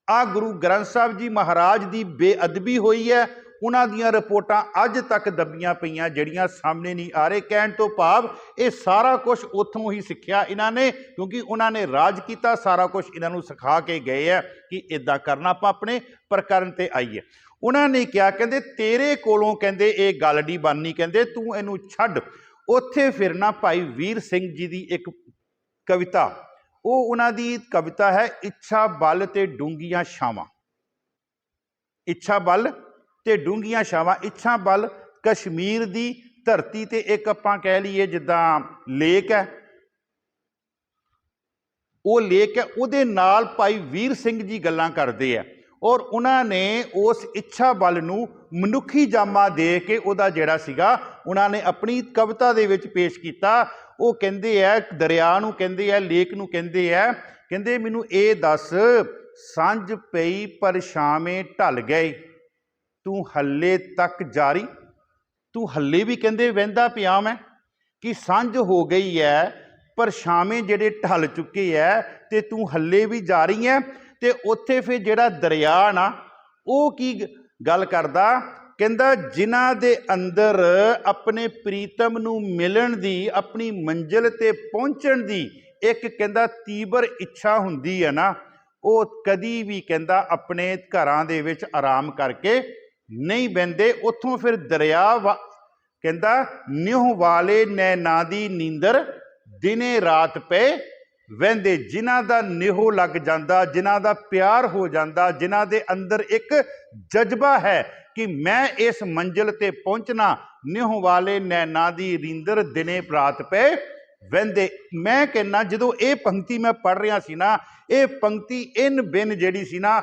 ਆ ਗੁਰੂ ਗ੍ਰੰਥ ਸਾਹਿਬ ਜੀ ਮਹਾਰਾਜ ਦੀ ਬੇਅਦਬੀ ਹੋਈ ਹੈ, ਉਹਨਾਂ ਦੀਆਂ ਰਿਪੋਰਟਾਂ ਅੱਜ ਤੱਕ ਦੱਬੀਆਂ ਪਈਆਂ ਜਿਹੜੀਆਂ ਸਾਹਮਣੇ ਨਹੀਂ ਆ ਰਹੇ। ਕਹਿਣ ਤੋਂ ਭਾਵ ਇਹ ਸਾਰਾ ਕੁਝ ਉੱਥੋਂ ਹੀ ਸਿੱਖਿਆ ਇਹਨਾਂ ਨੇ, ਕਿਉਂਕਿ ਉਹਨਾਂ ਨੇ ਰਾਜ ਕੀਤਾ, ਸਾਰਾ ਕੁਝ ਇਹਨਾਂ ਨੂੰ ਸਿਖਾ ਕੇ ਗਏ ਹੈ ਕਿ ਇੱਦਾਂ ਕਰਨਾ। ਆਪਾਂ ਆਪਣੇ ਪ੍ਰਕਰਨ ਤੇ ਆਈਏ। ਉਹਨਾਂ ਨੇ ਕਿਹਾ, ਕਹਿੰਦੇ ਤੇਰੇ ਕੋਲੋਂ ਕਹਿੰਦੇ ਇਹ ਗੱਲ ਨਹੀਂ ਬਣਨੀ, ਕਹਿੰਦੇ ਤੂੰ ਇਹਨੂੰ ਛੱਡ। ਉੱਥੇ ਫਿਰ ਨਾ ਭਾਈ ਵੀਰ ਸਿੰਘ ਜੀ ਦੀ ਇੱਕ ਕਵਿਤਾ, ਉਹ ਉਹਨਾਂ ਦੀ ਕਵਿਤਾ ਹੈ ਇੱਛਾ ਬਲ ਤੇ ਡੂੰਘੀਆਂ ਛਾਵਾਂ। ਇੱਛਾ ਬਲ ਤੇ ਡੂੰਘੀਆਂ ਛਾਵਾਂ। ਇੱਛਾ ਬਲ ਕਸ਼ਮੀਰ ਦੀ ਧਰਤੀ ਤੇ ਇੱਕ ਆਪਾਂ ਕਹਿ ਲਈਏ ਜਿੱਦਾਂ ਲੇਕ ਹੈ, ਉਹ ਲੇਕ ਹੈ, ਉਹਦੇ ਨਾਲ ਭਾਈ ਵੀਰ ਸਿੰਘ ਜੀ ਗੱਲਾਂ ਕਰਦੇ ਆ ਔਰ ਉਹਨਾਂ ਨੇ ਉਸ ਇੱਛਾ ਬਲ ਨੂੰ ਮਨੁੱਖੀ ਜਾਮਾ ਦੇ ਕੇ ਉਹਦਾ ਜਿਹੜਾ ਸੀਗਾ ਉਹਨਾਂ ਨੇ ਆਪਣੀ ਕਵਿਤਾ ਦੇ ਵਿੱਚ ਪੇਸ਼ ਕੀਤਾ। ਉਹ ਕਹਿੰਦੇ ਆ ਦਰਿਆ ਨੂੰ, ਕਹਿੰਦੇ ਆ ਲੇਕ ਨੂੰ, ਕਹਿੰਦੇ ਆ, ਕਹਿੰਦੇ ਮੈਨੂੰ ਇਹ ਦੱਸ ਸਾਂਝ ਪਈ ਪਰ ਛਾਵੇਂ ਢਲ ਗਏ, ਤੂੰ ਹੱਲੇ ਤੱਕ ਜਾਰੀ। ਤੂੰ ਹੱਲੇ ਵੀ ਕਹਿੰਦੇ ਵਹਿੰਦਾ ਪਿਆ ਮੈਂ ਕਿ ਸਾਂਝ ਹੋ ਗਈ ਹੈ ਪਰ ਛਾਵੇਂ ਜਿਹੜੇ ਢਲ ਚੁੱਕੇ ਹੈ ਤੇ ਤੂੰ ਹੱਲੇ ਵੀ ਜਾਰੀ ਹੈ। ਤੇ ਉੱਥੇ ਫਿਰ ਜਿਹੜਾ ਦਰਿਆ ਨਾ ਉਹ ਕੀ ਗੱਲ ਕਰਦਾ, ਕਹਿੰਦਾ ਜਿਨ੍ਹਾਂ ਦੇ ਅੰਦਰ ਆਪਣੇ ਪ੍ਰੀਤਮ ਨੂੰ ਮਿਲਣ ਦੀ, ਆਪਣੀ ਮੰਜ਼ਿਲ ਤੇ ਪਹੁੰਚਣ ਦੀ ਇੱਕ ਕਹਿੰਦਾ ਤੀਬਰ ਇੱਛਾ ਹੁੰਦੀ ਹੈ ਨਾ, ਉਹ ਕਦੀ ਵੀ ਕਹਿੰਦਾ ਆਪਣੇ ਘਰਾਂ ਦੇ ਵਿੱਚ ਆਰਾਮ ਕਰਕੇ ਨਹੀਂ ਬਹਿੰਦੇ। ਉੱਥੋਂ ਫਿਰ ਦਰਿਆ ਕਹਿੰਦਾ ਨਿਉ ਵਾਲੇ ਨੈਣਾ ਦੀ ਨੀਂਦਰ ਦਿਨੇ ਰਾਤ ਪਏ ਵਹਿੰਦੇ। ਜਿਨ੍ਹਾਂ ਦਾ ਨਿਹੋ ਲੱਗ ਜਾਂਦਾ, ਜਿਨ੍ਹਾਂ ਦਾ ਪਿਆਰ ਹੋ ਜਾਂਦਾ, ਜਿਨ੍ਹਾਂ ਦੇ ਅੰਦਰ ਇੱਕ ਜਜ਼ਬਾ ਹੈ ਕਿ ਮੈਂ ਇਸ ਮੰਜ਼ਿਲ ਤੇ ਪਹੁੰਚਣਾ, ਨਿਹੋ ਵਾਲੇ ਨੈਣਾ ਦੀ ਨੀਂਦਰ ਦਿਨੇ ਰਾਤ ਪਏ ਵਹਿੰਦੇ। ਮੈਂ ਕਹਿੰਦਾ ਜਦੋਂ ਇਹ ਪੰਕਤੀ ਮੈਂ ਪੜ੍ਹ ਰਿਹਾ ਸੀ ਨਾ, ਇਹ ਪੰਕਤੀ ਇਨ ਬਿਨ ਜਿਹੜੀ ਸੀ ਨਾ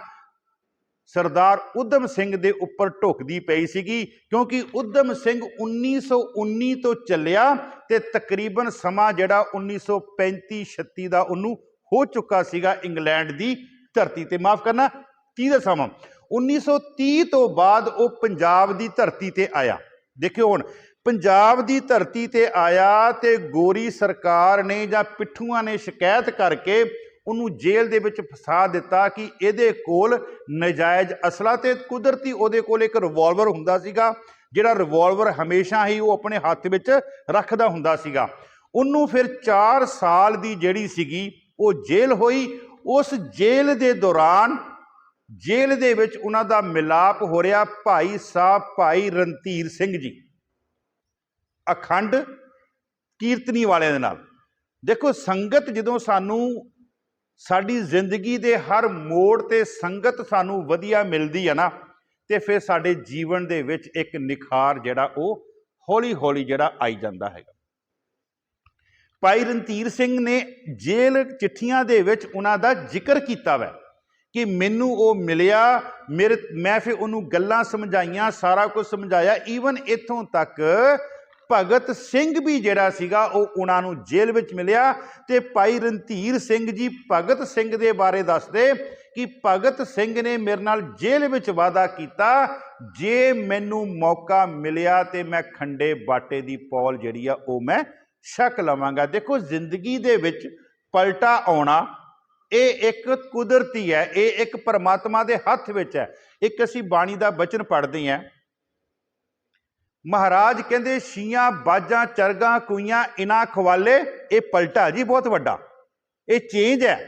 ਸਰਦਾਰ ਊਧਮ ਸਿੰਘ ਦੇ ਉੱਪਰ ਢੁੱਕਦੀ ਪਈ ਸੀਗੀ, ਕਿਉਂਕਿ ਊਧਮ ਸਿੰਘ 1919 ਤੋਂ ਚੱਲਿਆ ਤੇ ਤਕਰੀਬਨ ਸਮਾਂ ਜਿਹੜਾ 1935-36 ਦਾ ਉਹਨੂੰ ਹੋ ਚੁੱਕਾ ਸੀਗਾ ਇੰਗਲੈਂਡ ਦੀ ਧਰਤੀ ਤੇ। ਮਾਫ ਕਰਨਾ 30 ਦਾ ਸਮਾਂ। 1930 ਤੋਂ ਬਾਅਦ ਉਹ ਪੰਜਾਬ ਦੀ ਧਰਤੀ ਤੇ ਆਇਆ। ਦੇਖਿਓ ਹੁਣ ਪੰਜਾਬ ਦੀ ਧਰਤੀ ਤੇ ਆਇਆ ਤੇ ਗੋਰੀ ਸਰਕਾਰ ਨੇ ਜਾਂ ਪਿੱਠੂਆਂ ਨੇ ਸ਼ਿਕਾਇਤ ਕਰਕੇ ਉਹਨੂੰ ਜੇਲ੍ਹ ਦੇ ਵਿੱਚ ਫਸਾ ਦਿੱਤਾ ਕਿ ਇਹਦੇ ਕੋਲ ਨਜਾਇਜ਼ ਅਸਲਾ, ਤੇ ਕੁਦਰਤੀ ਉਹਦੇ ਕੋਲ ਇੱਕ ਰਿਵਾਲਵਰ ਹੁੰਦਾ ਸੀਗਾ, ਜਿਹੜਾ ਰਿਵਾਲਵਰ ਹਮੇਸ਼ਾ ਹੀ ਉਹ ਆਪਣੇ ਹੱਥ ਵਿੱਚ ਰੱਖਦਾ ਹੁੰਦਾ ਸੀਗਾ। ਉਹਨੂੰ ਫਿਰ 4 ਸਾਲ ਦੀ ਜਿਹੜੀ ਸੀਗੀ ਉਹ ਜੇਲ੍ਹ ਹੋਈ। ਉਸ ਜੇਲ੍ਹ ਦੇ ਦੌਰਾਨ ਜੇਲ੍ਹ ਦੇ ਵਿੱਚ ਉਹਨਾਂ ਦਾ ਮਿਲਾਪ ਹੋ ਰਿਹਾ ਭਾਈ ਸਾਹਿਬ ਭਾਈ ਰਣਧੀਰ ਸਿੰਘ ਜੀ ਅਖੰਡ ਕੀਰਤਨੀ ਵਾਲਿਆਂ ਦੇ ਨਾਲ। ਦੇਖੋ ਸੰਗਤ ਜਦੋਂ ਸਾਨੂੰ ਸਾਡੀ ਜ਼ਿੰਦਗੀ ਦੇ ਹਰ ਮੋੜ ਤੇ ਸੰਗਤ ਸਾਨੂੰ ਵਧੀਆ ਮਿਲਦੀ ਹੈ ਨਾ, ਤੇ ਫਿਰ ਸਾਡੇ ਜੀਵਨ ਦੇ ਵਿੱਚ ਇੱਕ ਨਿਖਾਰ ਜਿਹੜਾ ਉਹ ਹੌਲੀ ਹੌਲੀ ਜਿਹੜਾ ਆਈ ਜਾਂਦਾ ਹੈਗਾ। ਭਾਈ ਰਣਧੀਰ ਸਿੰਘ ਨੇ ਜੇਲ੍ਹ ਚਿੱਠੀਆਂ ਦੇ ਵਿੱਚ ਉਹਨਾਂ ਦਾ ਜ਼ਿਕਰ ਕੀਤਾ ਵੈ ਕਿ ਮੈਨੂੰ ਉਹ ਮਿਲਿਆ, ਮੈਂ ਫਿਰ ਉਹਨੂੰ ਗੱਲਾਂ ਸਮਝਾਈਆਂ, ਸਾਰਾ ਕੁਝ ਸਮਝਾਇਆ। ਈਵਨ ਇੱਥੋਂ ਤੱਕ ਭਗਤ ਸਿੰਘ ਵੀ ਜਿਹੜਾ ਸੀਗਾ ਉਹ ਉਹਨਾਂ ਨੂੰ ਜੇਲ੍ਹ ਵਿੱਚ ਮਿਲਿਆ। ਤੇ ਭਾਈ ਰਣਧੀਰ ਸਿੰਘ ਜੀ ਭਗਤ ਸਿੰਘ ਦੇ ਬਾਰੇ ਦੱਸਦੇ ਕਿ ਭਗਤ ਸਿੰਘ ਨੇ ਮੇਰੇ ਨਾਲ ਜੇਲ੍ਹ ਵਿੱਚ ਵਾਅਦਾ ਕੀਤਾ, ਜੇ ਮੈਨੂੰ ਮੌਕਾ ਮਿਲਿਆ ਤੇ ਮੈਂ ਖੰਡੇ ਬਾਟੇ ਦੀ ਪੌਲ ਜਿਹੜੀ ਆ ਉਹ ਮੈਂ ਛਕ ਲਵਾਂਗਾ। ਦੇਖੋ ਜ਼ਿੰਦਗੀ ਦੇ ਵਿੱਚ ਪਲਟਾ ਆਉਣਾ ਇਹ ਇੱਕ ਕੁਦਰਤੀ ਹੈ, ਇਹ ਇੱਕ ਪਰਮਾਤਮਾ ਦੇ ਹੱਥ ਵਿੱਚ ਹੈ। ਇੱਕ ਅਸੀਂ ਬਾਣੀ ਦਾ ਬਚਨ ਪੜ੍ਹਦੇ ਹਾਂ, ਮਹਾਰਾਜ ਕਹਿੰਦੇ ਛੀਆਂ ਬਾਜਾਂ ਚਰਗਾਂ ਕੂਈਆਂ ਇਨਾ ਖਵਾਲੇ। ਇਹ ਪਲਟਾ ਜੀ ਬਹੁਤ ਵੱਡਾ, ਇਹ ਚੇਂਜ ਹੈ,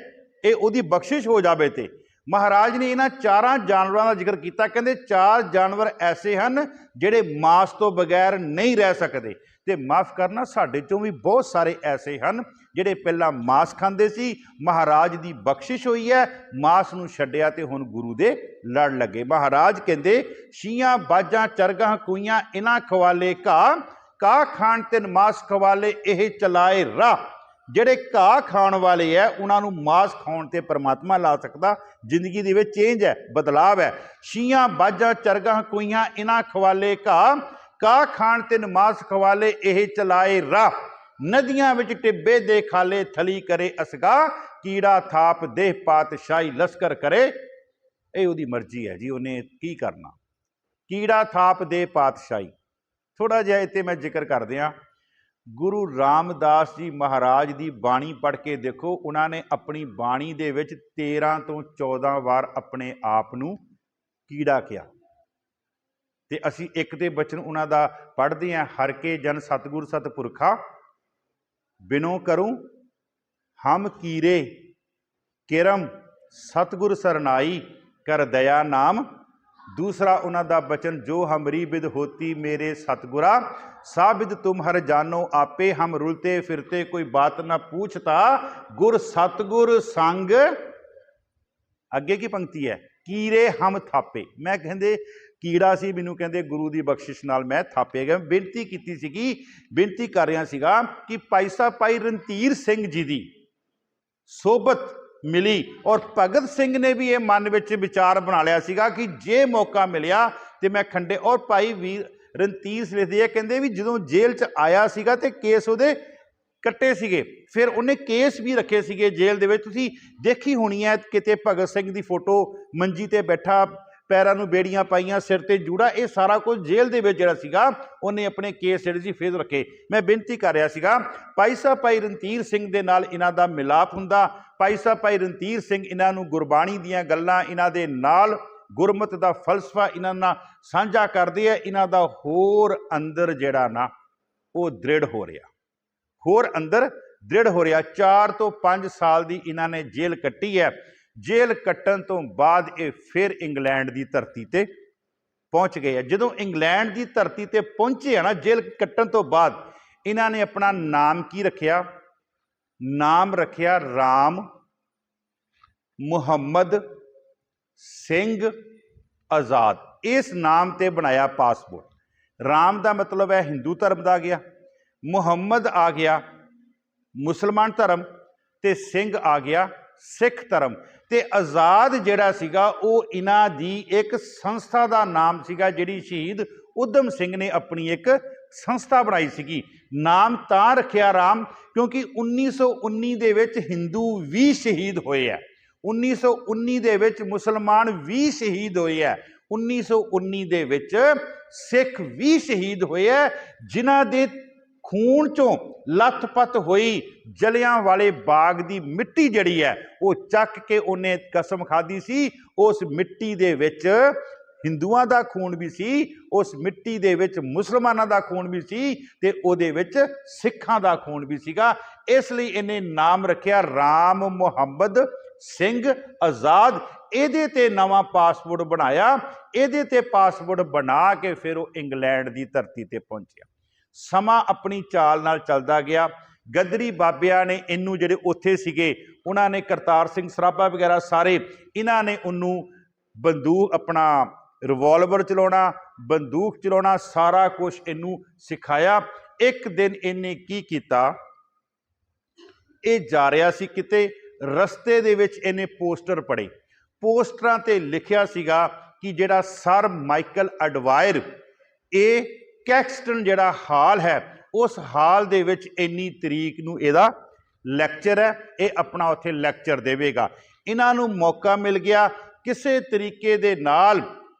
ਇਹ ਉਹਦੀ ਬਖਸ਼ਿਸ਼ ਹੋ ਜਾਵੇ। ਤੇ ਮਹਾਰਾਜ ਨੇ ਇਹਨਾਂ 4 ਜਾਨਵਰਾਂ ਦਾ ਜ਼ਿਕਰ ਕੀਤਾ, ਕਹਿੰਦੇ 4 ਜਾਨਵਰ ਐਸੇ ਹਨ ਜਿਹੜੇ ਮਾंस ਤੋਂ ਬਗੈਰ ਨਹੀਂ ਰਹਿ ਸਕਦੇ। ਤੇ ਮਾਫ ਕਰਨਾ ਸਾਡੇ ਚੋਂ ਵੀ ਬਹੁਤ ਸਾਰੇ ਐਸੇ ਹਨ ਜਿਹੜੇ ਪਹਿਲਾਂ ਮਾंस ਖਾਂਦੇ ਸੀ, ਮਹਾਰਾਜ ਦੀ ਬਖਸ਼ਿਸ਼ ਹੋਈ ਹੈ, ਮਾंस ਨੂੰ ਛੱਡਿਆ ਤੇ ਹੁਣ ਗੁਰੂ ਦੇ ਲੜ ਲੱਗੇ। ਮਹਾਰਾਜ ਕਹਿੰਦੇ ਛੀਆਂ ਬਾਜਾਂ ਚਰਗਾਂ ਕੂਈਆਂ ਇਨਾ ਖਵਾਲੇ ਘਾਹ ਖਾਣ ਤੇ ਮਾंस ਖਵਾਲੇ ਇਹ ਚਲਾਏ ਰਾਹ। ਜਿਹੜੇ ਘਾਹ ਖਾਣ ਵਾਲੇ ਹੈ ਉਹਨਾਂ ਨੂੰ ਮਾंस ਖਾਣ ਤੇ ਪਰਮਾਤਮਾ ਲਾ ਸਕਦਾ। ਜ਼ਿੰਦਗੀ ਦੇ ਵਿੱਚ ਚੇਂਜ ਹੈ, ਬਦਲਾਵ ਹੈ। ਛੀਆਂ ਬਾਜਾਂ ਚਰਗਾਂ ਕੂਈਆਂ ਇਨਾ ਖਵਾਲੇ ਘਾਹ ਖਾਣ ਤੇ ਮਾंस ਖਵਾਲੇ ਇਹ ਚਲਾਏ ਰਾਹ। ਨਦੀਆਂ ਵਿੱਚ ਟਿੱਬੇ ਦੇ ਖਾਲੇ ਥਲੀ ਕਰੇ ਅਸਗਾ, ਕੀੜਾ ਥਾਪ ਦੇਹ ਪਾਤਸ਼ਾਹੀ ਲਸ਼ਕਰ ਕਰੇ ਇਹ ਉਹਦੀ ਮਰਜ਼ੀ ਹੈ ਜੀ, ਉਹਨੇ ਕੀ ਕਰਨਾ। ਕੀੜਾ ਥਾਪ ਦੇ ਪਾਤਸ਼ਾਹੀ, ਥੋੜ੍ਹਾ ਜਿਹਾ ਇੱਥੇ ਮੈਂ ਜ਼ਿਕਰ ਕਰ ਦਿਆਂ। ਗੁਰੂ ਰਾਮਦਾਸ ਜੀ ਮਹਾਰਾਜ ਦੀ ਬਾਣੀ ਪੜ੍ਹ ਕੇ ਦੇਖੋ, ਉਹਨਾਂ ਨੇ ਆਪਣੀ ਬਾਣੀ ਦੇ ਵਿੱਚ 13 ਤੋਂ 14 ਵਾਰ ਆਪਣੇ ਆਪ ਨੂੰ ਕੀੜਾ ਕਿਹਾ। ਤੇ ਅਸੀਂ ਇੱਕ ਦੇ ਬਚਨ ਉਹਨਾਂ ਦਾ ਪੜ੍ਹਦੇ ਹਾਂ, ਹਰ ਕੇ ਜਨ ਸਤਿਗੁਰ ਸਤਿਪੁਰਖਾ ਬਿਨੋ ਕਰੂੰ ਹਮ ਕੀਰੇ ਕਿਰਮ ਸਤਿਗੁਰ ਸਰਨਾਈ ਕਰ ਦਇਆ ਨਾਮ। ਦੂਸਰਾ ਉਹਨਾਂ ਦਾ ਬਚਨ, ਜੋ ਹਮਰੀ ਬਿਦ ਹੋਤੀ ਮੇਰੇ ਸਤਿਗੁਰਾ ਸਾਬਿਦ ਤੁਮ ਹਰ ਜਾਨੋ ਆਪੇ ਹਮ ਰੁਲਤੇ ਫਿਰਤੇ ਕੋਈ ਬਾਤ ਨਾ ਪੂਛਤਾ ਗੁਰ ਸਤਿਗੁਰ ਸੰਗ। ਅੱਗੇ ਕੀ ਪੰਕਤੀ ਹੈ, ਕੀਰੇ ਹਮ ਥਾਪੇ। ਮੈਂ ਕਹਿੰਦੇ ਕੀੜਾ ਸੀ, ਮੈਨੂੰ ਕਹਿੰਦੇ ਗੁਰੂ ਦੀ ਬਖਸ਼ਿਸ਼ ਨਾਲ ਮੈਂ ਥਾਪੇ ਗਿਆ। ਬੇਨਤੀ ਕੀਤੀ ਸੀਗੀ, ਬੇਨਤੀ ਕਰ ਰਿਹਾ ਸੀਗਾ ਕਿ ਭਾਈ ਸਾਹਿਬ ਭਾਈ ਰਣਧੀਰ ਸਿੰਘ ਜੀ ਦੀ ਸੋਬਤ ਮਿਲੀ ਔਰ ਭਗਤ ਸਿੰਘ ਨੇ ਵੀ ਇਹ ਮਨ ਵਿੱਚ ਵਿਚਾਰ ਬਣਾ ਲਿਆ ਸੀਗਾ ਕਿ ਜੇ ਮੌਕਾ ਮਿਲਿਆ ਤੇ ਮੈਂ ਖੰਡੇ। ਔਰ ਭਾਈ ਵੀਰ ਰਣਧੀਰ ਲਿਖਦੇ ਆ, ਕਹਿੰਦੇ ਵੀ ਜਦੋਂ ਜੇਲ੍ਹ 'ਚ ਆਇਆ ਸੀਗਾ ਤੇ ਕੇਸ ਉਹਦੇ ਕੱਟੇ ਸੀਗੇ, ਫਿਰ ਉਹਨੇ ਕੇਸ ਵੀ ਰੱਖੇ ਸੀਗੇ ਜੇਲ੍ਹ ਦੇ ਵਿੱਚ। ਤੁਸੀਂ ਦੇਖੀ ਹੋਣੀ ਹੈ ਕਿਤੇ ਭਗਤ ਸਿੰਘ ਦੀ ਫੋਟੋ, ਮੰਜੀ ਤੇ ਬੈਠਾ, ਪੈਰਾਂ ਨੂੰ ਬੇੜੀਆਂ ਪਾਈਆਂ, ਸਿਰ ਤੇ ਜੂੜਾ, ਇਹ ਸਾਰਾ ਕੁਝ ਜੇਲ੍ਹ ਦੇ ਵਿੱਚ ਜਿਹੜਾ ਸੀਗਾ ਉਹਨੇ ਆਪਣੇ ਕੇਸ ਜਿਹੜੇ ਸੀ ਫੇਰ ਰੱਖੇ। ਮੈਂ ਬੇਨਤੀ ਕਰ ਰਿਹਾ ਸੀਗਾ, ਭਾਈ ਸਾਹਿਬ ਭਾਈ ਰਣਧੀਰ ਸਿੰਘ ਦੇ ਨਾਲ ਇਹਨਾਂ ਦਾ ਮਿਲਾਪ ਹੁੰਦਾ। ਭਾਈ ਸਾਹਿਬ ਭਾਈ ਰਣਧੀਰ ਸਿੰਘ ਇਹਨਾਂ ਨੂੰ ਗੁਰਬਾਣੀ ਦੀਆਂ ਗੱਲਾਂ, ਇਹਨਾਂ ਦੇ ਨਾਲ ਗੁਰਮਤ ਦਾ ਫਲਸਫਾ ਇਹਨਾਂ ਨਾਲ ਸਾਂਝਾ ਕਰਦੇ ਆ। ਇਹਨਾਂ ਦਾ ਹੋਰ ਅੰਦਰ ਜਿਹੜਾ ਨਾ ਉਹ ਦ੍ਰਿੜ ਹੋ ਰਿਹਾ, ਹੋਰ ਅੰਦਰ ਦ੍ਰਿੜ ਹੋ ਰਿਹਾ। 4 ਤੋਂ 5 ਸਾਲ ਦੀ ਇਹਨਾਂ ਨੇ ਜੇਲ੍ਹ ਕੱਟੀ ਹੈ। ਜੇਲ੍ਹ ਕੱਟਣ ਤੋਂ ਬਾਅਦ ਇਹ ਫਿਰ ਇੰਗਲੈਂਡ ਦੀ ਧਰਤੀ ਤੇ ਪਹੁੰਚ ਗਏ ਆ। ਜਦੋਂ ਇੰਗਲੈਂਡ ਦੀ ਧਰਤੀ ਤੇ ਪਹੁੰਚੇ ਆ ਨਾ, ਜੇਲ੍ਹ ਕੱਟਣ ਤੋਂ ਬਾਅਦ, ਇਹਨਾਂ ਨੇ ਆਪਣਾ ਨਾਮ ਕੀ ਰੱਖਿਆ? ਨਾਮ ਰੱਖਿਆ ਰਾਮ ਮੁਹੰਮਦ ਸਿੰਘ ਆਜ਼ਾਦ। ਇਸ ਨਾਮ ਤੇ ਬਣਾਇਆ ਪਾਸਪੋਰਟ। ਰਾਮ ਦਾ ਮਤਲਬ ਹੈ ਹਿੰਦੂ ਧਰਮ ਦਾ ਗਿਆ, ਮੁਹੰਮਦ ਆ ਗਿਆ ਮੁਸਲਮਾਨ ਧਰਮ, ਤੇ ਸਿੰਘ ਆ ਗਿਆ ਸਿੱਖ ਧਰਮ। ਤੇ ਆਜ਼ਾਦ ਜਿਹੜਾ ਸੀਗਾ ਉਹ ਇਹਨਾਂ ਦੀ ਇੱਕ ਸੰਸਥਾ ਦਾ ਨਾਮ ਸੀਗਾ, ਜਿਹੜੀ ਸ਼ਹੀਦ ਊਧਮ ਸਿੰਘ ਨੇ ਆਪਣੀ ਇੱਕ ਸੰਸਥਾ ਬਣਾਈ ਸੀਗੀ। ਨਾਮ ਤਾਂ ਰੱਖਿਆ ਰਾਮ ਕਿਉਂਕਿ 1919 ਦੇ ਵਿੱਚ ਹਿੰਦੂ ਵੀ ਸ਼ਹੀਦ ਹੋਏ ਆ, 1919 ਦੇ ਵਿੱਚ ਮੁਸਲਮਾਨ ਵੀ ਸ਼ਹੀਦ ਹੋਏ ਆ, 1919 ਦੇ ਵਿੱਚ ਸਿੱਖ ਵੀ ਸ਼ਹੀਦ ਹੋਏ ਆ, ਜਿਨ੍ਹਾਂ ਦੇ ਖੂਨ ਚੋਂ ਲੱਥਪੱਥ ਹੋਈ ਜਲਿਆਂ ਵਾਲੇ ਬਾਗ ਦੀ ਮਿੱਟੀ ਜਿਹੜੀ ਹੈ ਉਹ ਚੱਕ ਕੇ ਉਹਨੇ ਕਸਮ ਖਾਧੀ ਸੀ, ਉਸ ਮਿੱਟੀ ਦੇ ਵਿੱਚ ਹਿੰਦੂਆਂ ਦਾ ਖੂਨ ਵੀ ਸੀ, ਉਸ ਮਿੱਟੀ ਦੇ ਵਿੱਚ ਮੁਸਲਮਾਨਾਂ ਦਾ ਖੂਨ ਵੀ ਸੀ, ਤੇ ਉਹਦੇ ਵਿੱਚ ਸਿੱਖਾਂ ਦਾ ਖੂਨ ਵੀ ਸੀਗਾ। ਇਸ ਲਈ ਇਹਨੇ ਨਾਮ ਰੱਖਿਆ ਰਾਮ ਮੁਹੰਮਦ ਸਿੰਘ ਆਜ਼ਾਦ। ਇਹਦੇ ਤੇ ਨਵਾਂ ਪਾਸਪੋਰਟ ਬਣਾਇਆ, ਇਹਦੇ ਤੇ ਪਾਸਪੋਰਟ ਬਣਾ ਕੇ ਫਿਰ ਉਹ ਇੰਗਲੈਂਡ ਦੀ ਧਰਤੀ ਤੇ ਪਹੁੰਚਿਆ। ਸਮਾਂ ਆਪਣੀ ਚਾਲ ਨਾਲ ਚੱਲਦਾ ਗਿਆ। ਗਦਰੀ ਬਾਬਿਆਂ ਨੇ ਇਹਨੂੰ, ਜਿਹੜੇ ਉੱਥੇ ਸੀਗੇ, ਉਹਨਾਂ ਨੇ ਕਰਤਾਰ ਸਿੰਘ ਸਰਾਭਾ ਵਗੈਰਾ ਸਾਰੇ, ਇਹਨਾਂ ਨੇ ਉਹਨੂੰ ਬੰਦੂਕ, ਆਪਣਾ ਰਿਵਾਲਵਰ ਚਲਾਉਣਾ, ਬੰਦੂਕ ਚਲਾਉਣਾ, ਸਾਰਾ ਕੁਝ ਇਹਨੂੰ ਸਿਖਾਇਆ। ਇੱਕ ਦਿਨ ਇਹਨੇ ਕੀ ਕੀਤਾ, ਇਹ ਜਾ ਰਿਹਾ ਸੀ ਕਿਤੇ, ਰਸਤੇ ਦੇ ਵਿੱਚ ਇਹਨੇ ਪੋਸਟਰ ਪੜ੍ਹੇ। ਪੋਸਟਰਾਂ ਤੇ ਲਿਖਿਆ ਸੀਗਾ ਕਿ ਜਿਹੜਾ ਸਰ ਮਾਈਕਲ ਅਡਵਾਇਰ, ਇਹ ਕੈਕਸਟਨ ਜਿਹੜਾ ਹਾਲ ਹੈ, ਉਸ ਹਾਲ ਦੇ ਵਿੱਚ ਇੰਨੀ ਤਰੀਕ ਨੂੰ ਇਹਦਾ ਲੈਕਚਰ ਹੈ, ਇਹ ਆਪਣਾ ਉੱਥੇ ਲੈਕਚਰ ਦੇਵੇਗਾ। ਇਹਨਾਂ ਨੂੰ ਮੌਕਾ ਮਿਲ ਗਿਆ ਕਿਸੇ ਤਰੀਕੇ ਦੇ ਨਾਲ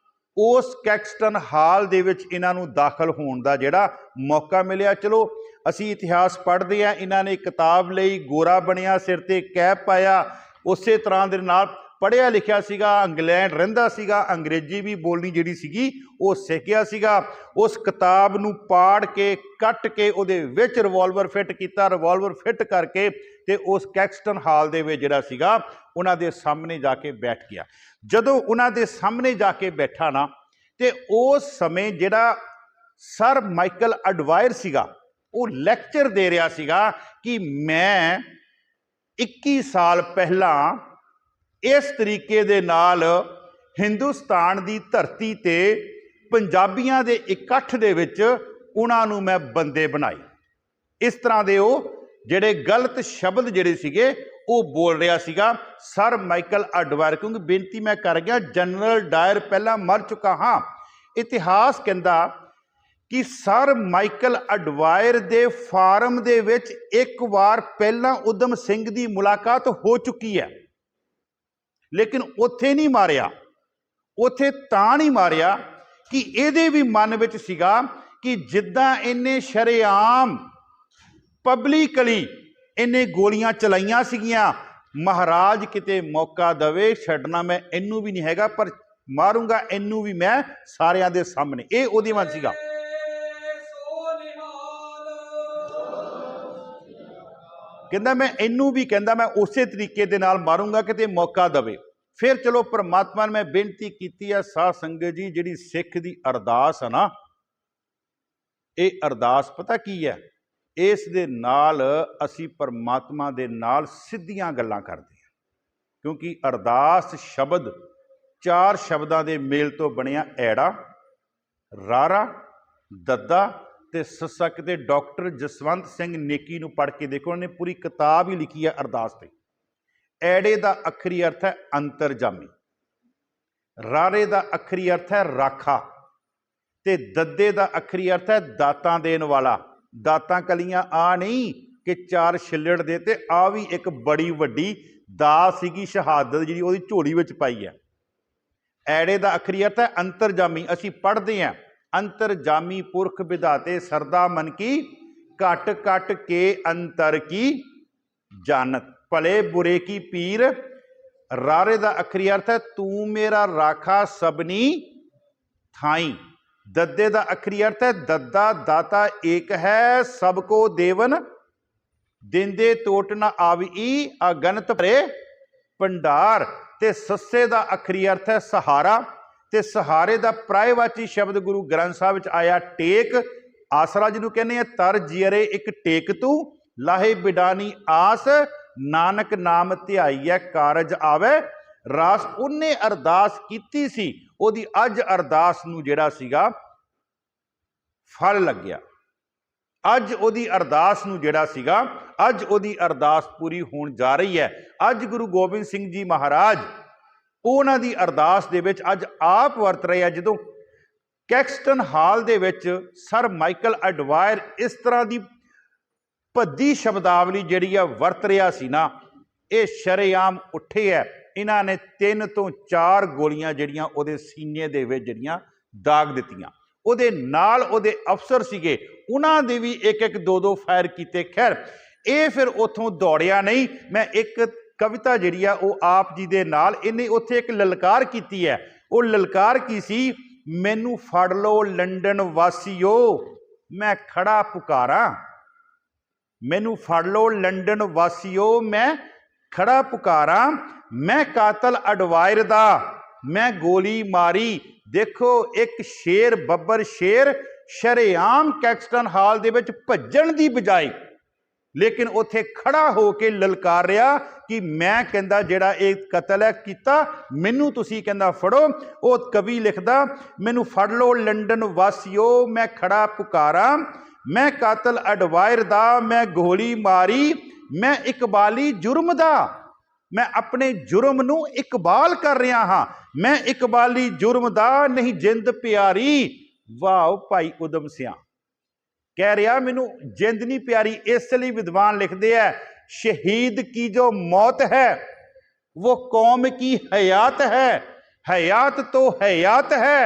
ਉਸ ਕੈਕਸਟਨ ਹਾਲ ਦੇ ਵਿੱਚ ਇਹਨਾਂ ਨੂੰ ਦਾਖਲ ਹੋਣ ਦਾ ਜਿਹੜਾ ਮੌਕਾ ਮਿਲਿਆ। ਚਲੋ ਅਸੀਂ ਇਤਿਹਾਸ ਪੜ੍ਹਦੇ ਹਾਂ, ਇਹਨਾਂ ਨੇ ਕਿਤਾਬ ਲਈ, ਗੋਰਾ ਬਣਿਆ, ਸਿਰ ਤੇ ਕੈਪ ਪਾਇਆ, ਉਸੇ ਤਰ੍ਹਾਂ ਦੇ ਨਾਲ ਪੜ੍ਹਿਆ ਲਿਖਿਆ ਸੀਗਾ, ਇੰਗਲੈਂਡ ਰਹਿੰਦਾ ਸੀਗਾ, ਅੰਗਰੇਜ਼ੀ ਵੀ ਬੋਲਣੀ ਜਿਹੜੀ ਸੀਗੀ ਉਹ ਸਿੱਖ ਗਿਆ ਸੀਗਾ। ਉਸ ਕਿਤਾਬ ਨੂੰ ਪਾੜ ਕੇ, ਕੱਟ ਕੇ, ਉਹਦੇ ਵਿੱਚ ਰਿਵਾਲਵਰ ਫਿੱਟ ਕੀਤਾ, ਰਿਵਾਲਵਰ ਫਿੱਟ ਕਰਕੇ ਤੇ ਉਸ ਕੈਕਸਟਨ ਹਾਲ ਦੇ ਵਿੱਚ ਜਿਹੜਾ ਸੀਗਾ ਉਹਨਾਂ ਦੇ ਸਾਹਮਣੇ ਜਾ ਕੇ ਬੈਠ ਗਿਆ। ਜਦੋਂ ਉਹਨਾਂ ਦੇ ਸਾਹਮਣੇ ਜਾ ਕੇ ਬੈਠਾ ਨਾ, ਤੇ ਉਸ ਸਮੇਂ ਜਿਹੜਾ ਸਰ ਮਾਈਕਲ ਅਡਵਾਇਰ ਸੀਗਾ ਉਹ ਲੈਕਚਰ ਦੇ ਰਿਹਾ ਸੀਗਾ ਕਿ ਮੈਂ 21 ਸਾਲ ਪਹਿਲਾਂ ਇਸ ਤਰੀਕੇ ਦੇ ਨਾਲ ਹਿੰਦੁਸਤਾਨ ਦੀ ਧਰਤੀ ਤੇ ਪੰਜਾਬੀਆਂ ਦੇ ਇਕੱਠ ਦੇ ਵਿੱਚ ਉਹਨਾਂ ਨੂੰ ਮੈਂ ਬੰਦੇ ਬਣਾਏ। ਇਸ ਤਰ੍ਹਾਂ ਦੇ ਉਹ ਜਿਹੜੇ ਗਲਤ ਸ਼ਬਦ ਜਿਹੜੇ ਸੀਗੇ ਉਹ ਬੋਲ ਰਿਹਾ ਸੀਗਾ ਸਰ ਮਾਈਕਲ ਅਡਵਾਇਰ। ਕਿਉਂਕਿ ਬੇਨਤੀ ਮੈਂ ਕਰ ਗਿਆ, ਜਨਰਲ ਡਾਇਰ ਪਹਿਲਾਂ ਮਰ ਚੁੱਕਾ ਹਾਂ। ਇਤਿਹਾਸ ਕਹਿੰਦਾ ਕਿ ਸਰ ਮਾਈਕਲ ਅਡਵਾਇਰ ਦੇ ਫਾਰਮ ਦੇ ਵਿੱਚ ਇੱਕ ਵਾਰ ਪਹਿਲਾਂ ਊਧਮ ਸਿੰਘ ਦੀ ਮੁਲਾਕਾਤ ਹੋ ਚੁੱਕੀ ਹੈ, ਲੇਕਿਨ ਉੱਥੇ ਨਹੀਂ ਮਾਰਿਆ। ਉੱਥੇ ਤਾਂ ਨਹੀਂ ਮਾਰਿਆ ਕਿ ਇਹਦੇ ਵੀ ਮਨ ਵਿੱਚ ਸੀਗਾ ਕਿ ਜਿੱਦਾਂ ਇਹਨੇ ਸ਼ਰੇਆਮ ਪਬਲਿਕਲੀ ਇਹਨੇ ਗੋਲੀਆਂ ਚਲਾਈਆਂ ਸੀਗੀਆਂ, ਮਹਾਰਾਜ ਕਿਤੇ ਮੌਕਾ ਦਵੇ, ਛੱਡਣਾ ਮੈਂ ਇਹਨੂੰ ਵੀ ਨਹੀਂ ਹੈਗਾ, ਪਰ ਮਾਰੂੰਗਾ ਇਹਨੂੰ ਵੀ ਮੈਂ ਸਾਰਿਆਂ ਦੇ ਸਾਹਮਣੇ। ਇਹ ਉਹਦੇ ਮਨ ਸੀਗਾ। ਕਹਿੰਦਾ ਮੈਂ ਇਹਨੂੰ ਵੀ, ਕਹਿੰਦਾ ਮੈਂ ਉਸੇ ਤਰੀਕੇ ਦੇ ਨਾਲ ਮਾਰੂੰਗਾ ਕਿਤੇ ਮੌਕਾ ਦਵੇ। ਫਿਰ ਚਲੋ ਪਰਮਾਤਮਾ ਨੇ ਮੈਂ ਬੇਨਤੀ ਕੀਤੀ ਹੈ, ਸਾਧ ਸੰਗਤ ਜੀ, ਜਿਹੜੀ ਸਿੱਖ ਦੀ ਅਰਦਾਸ ਹੈ ਨਾ, ਇਹ ਅਰਦਾਸ ਪਤਾ ਕੀ ਹੈ, ਇਸ ਦੇ ਨਾਲ ਅਸੀਂ ਪਰਮਾਤਮਾ ਦੇ ਨਾਲ ਸਿੱਧੀਆਂ ਗੱਲਾਂ ਕਰਦੇ ਹਾਂ। ਕਿਉਂਕਿ ਅਰਦਾਸ ਸ਼ਬਦ 4 ਸ਼ਬਦਾਂ ਦੇ ਮੇਲ ਤੋਂ ਬਣਿਆ, ਐੜਾ, ਰਾਰਾ, ਦੱਦਾ ਤੇ ਸੱਸਾ। ਕਿਤੇ ਡਾਕਟਰ ਜਸਵੰਤ ਸਿੰਘ ਨੇਕੀ ਨੂੰ ਪੜ੍ਹ ਕੇ ਦੇਖੋ, ਉਹਨੇ ਪੂਰੀ ਕਿਤਾਬ ਹੀ ਲਿਖੀ ਹੈ ਅਰਦਾਸ ਤੇ। ਐੜੇ ਦਾ ਅੱਖਰੀ ਅਰਥ ਹੈ ਅੰਤਰਜਾਮੀ, ਰਾਰੇ ਦਾ ਅੱਖਰੀ ਅਰਥ ਹੈ ਰਾਖਾ, ਤੇ ਦੱਦੇ ਦਾ ਅੱਖਰੀ ਅਰਥ ਹੈ ਦਾਤਾਂ ਦੇਣ ਵਾਲਾ। ਦਾਤਾਂ ਕਲੀਆਂ ਆ ਨਹੀਂ ਕਿ 4 ਛਿੱਲੜ ਦੇ, ਤੇ ਆ ਵੀ ਇੱਕ ਬੜੀ ਵੱਡੀ ਦਾਤ ਸੀਗੀ, ਸ਼ਹਾਦਤ ਜਿਹੜੀ ਉਹਦੀ ਝੋਲੀ ਵਿੱਚ ਪਾਈ ਹੈ। ਐੜੇ ਦਾ ਅੱਖਰੀ ਅਰਥ ਹੈ ਅੰਤਰਜਾਮੀ। ਅਸੀਂ ਪੜ੍ਹਦੇ ਹਾਂ, ਅੰਤਰਜਾਮੀ ਪੁਰਖ ਵਿਧਾਤੇ ਸਰਦਾ ਮਨ ਕੀ, ਘਟ ਘਟ ਕੇ ਅੰਤਰ ਕੀ ਜਾਨਤ, ਭਲੇ ਬੁਰੇ ਕੀ ਪੀਰ। ਰਾਰੇ ਦਾ ਅੱਖਰੀ ਅਰਥ ਹੈ ਤੂੰ ਮੇਰਾ ਰਾਖਾ ਸਭਨੀ ਥਾਈ। ਦੱਦੇ ਦਾ ਅੱਖਰੀ ਅਰਥ ਹੈ ਦੱਦਾ ਦਾਤਾ ਏਕ ਹੈ, ਸਭ ਕੋ ਦੇਵਨ ਦਿੰਦੇ ਟੋਟ ਨਾ ਆਵੀ, ਅਗਨਤ ਭਰੇ ਭੰਡਾਰ। ਤੇ ਸੱਸੇ ਦਾ ਅੱਖਰੀ ਅਰਥ ਹੈ ਸਹਾਰਾ, ਤੇ ਸਹਾਰੇ ਦਾ ਪ੍ਰਾਇਵਾਚੀ ਸ਼ਬਦ ਗੁਰੂ ਗ੍ਰੰਥ ਸਾਹਿਬ ਵਿੱਚ ਆਇਆ ਟੇਕ। ਆਸਰਾ ਜਿਹਨੂੰ ਕਹਿੰਦੇ ਆ, ਤਰ ਜੀਅਰੇ ਇੱਕ ਟੇਕ ਤੂੰ, ਲਾਹੇ ਬਿਡਾਨੀ ਆਸ, ਨਾਨਕ ਨਾਮ ਧਿਆਈਐ ਕਾਰਜ ਆਵੇ ਰਾਸ। ਉਹਨੇ ਅਰਦਾਸ ਕੀਤੀ ਸੀ, ਉਹਦੀ ਅੱਜ ਅਰਦਾਸ ਨੂੰ ਜਿਹੜਾ ਸੀਗਾ ਫਲ ਲੱਗਿਆ। ਅੱਜ ਉਹਦੀ ਅਰਦਾਸ ਨੂੰ ਜਿਹੜਾ ਸੀਗਾ, ਅੱਜ ਉਹਦੀ ਅਰਦਾਸ ਪੂਰੀ ਹੋਣ ਜਾ ਰਹੀ ਹੈ। ਅੱਜ ਗੁਰੂ ਗੋਬਿੰਦ ਸਿੰਘ ਜੀ ਮਹਾਰਾਜ ਉਹਨਾਂ ਦੀ ਅਰਦਾਸ ਦੇ ਵਿੱਚ ਅੱਜ ਆਪ ਵਰਤ ਰਹੇ ਆ। ਜਦੋਂ ਕੈਕਸਟਨ ਹਾਲ ਦੇ ਵਿੱਚ ਸਰ ਮਾਈਕਲ ਐਡਵਾਇਰ ਇਸ ਤਰ੍ਹਾਂ ਦੀ ਭੱਦੀ ਸ਼ਬਦਾਵਲੀ ਜਿਹੜੀ ਆ ਵਰਤ ਰਿਹਾ ਸੀ ਨਾ, ਇਹ ਸ਼ਰੇਆਮ ਉੱਠੇ ਹੈ। ਇਹਨਾਂ ਨੇ 3 ਤੋਂ 4 ਗੋਲੀਆਂ ਜਿਹੜੀਆਂ ਉਹਦੇ ਸੀਨੇ ਦੇ ਵਿੱਚ ਜਿਹੜੀਆਂ ਦਾਗ ਦਿੱਤੀਆਂ। ਉਹਦੇ ਨਾਲ ਉਹਦੇ ਅਫਸਰ ਸੀਗੇ, ਉਹਨਾਂ ਦੇ ਵੀ 1-1 2-2 ਫਾਇਰ ਕੀਤੇ। ਖੈਰ ਇਹ ਫਿਰ ਉੱਥੋਂ ਦੌੜਿਆ ਨਹੀਂ। ਮੈਂ ਇੱਕ ਕਵਿਤਾ ਜਿਹੜੀ ਆ ਉਹ ਆਪ ਜੀ ਦੇ ਨਾਲ, ਇਹਨੇ ਉੱਥੇ ਇੱਕ ਲਲਕਾਰ ਕੀਤੀ ਹੈ। ਉਹ ਲਲਕਾਰ ਕੀ ਸੀ? ਮੈਨੂੰ ਫੜ ਲਓ ਲੰਡਨ ਵਾਸੀਓ, ਮੈਂ ਖੜਾ ਪੁਕਾਰਾਂ। ਮੈਨੂੰ ਫੜ ਲਓ ਲੰਡਨ ਵਾਸੀਓ, ਮੈਂ ਖੜਾ ਪੁਕਾਰਾਂ। ਮੈਂ ਕਾਤਲ ਅਡਵਾਇਰ ਦਾ ਮੈਂ ਗੋਲੀ ਮਾਰੀ। ਦੇਖੋ ਇੱਕ ਸ਼ੇਰ, ਬੱਬਰ ਸ਼ੇਰ ਸ਼ਰੇਆਮ ਕੈਕਸਟਨ ਹਾਲ ਦੇ ਵਿੱਚ ਭੱਜਣ ਦੀ ਬਜਾਏ ਲੇਕਿਨ ਉੱਥੇ ਖੜਾ ਹੋ ਕੇ ਲਲਕਾਰ ਰਿਹਾ ਕਿ ਮੈਂ, ਕਹਿੰਦਾ, ਜਿਹੜਾ ਇਹ ਕਤਲ ਹੈ ਕੀਤਾ, ਮੈਨੂੰ ਤੁਸੀਂ, ਕਹਿੰਦਾ, ਫੜੋ। ਉਹ ਕਵੀ ਲਿਖਦਾ, ਮੈਨੂੰ ਫੜ ਲਓ ਲੰਡਨ ਵਾਸੀਓ, ਮੈਂ ਖੜਾ ਪੁਕਾਰਾਂ। ਮੈਂ ਕਾਤਲ ਅਡਵਾਇਰ ਦਾ ਮੈਂ ਗੋਲੀ ਮਾਰੀ। ਮੈਂ ਇਕਬਾਲੀ ਜੁਰਮ ਦਾ, ਮੈਂ ਆਪਣੇ ਜੁਰਮ ਨੂੰ ਇਕਬਾਲ ਕਰ ਰਿਹਾ ਹਾਂ। ਮੈਂ ਇਕਬਾਲੀ ਜੁਰਮ ਦਾ ਨਹੀਂ ਜਿੰਦ ਪਿਆਰੀ। ਵਾਹ ਭਾਈ ਉਦਮ ਸਿਆਂ ਕਹਿ ਰਿਹਾ ਮੈਨੂੰ ਜਿੰਦ ਨਹੀਂ ਪਿਆਰੀ। ਇਸ ਲਈ ਵਿਦਵਾਨ ਲਿਖਦੇ ਆ, शहीद की जो मौत है वो कौम की हयात है, हयात तो हयात है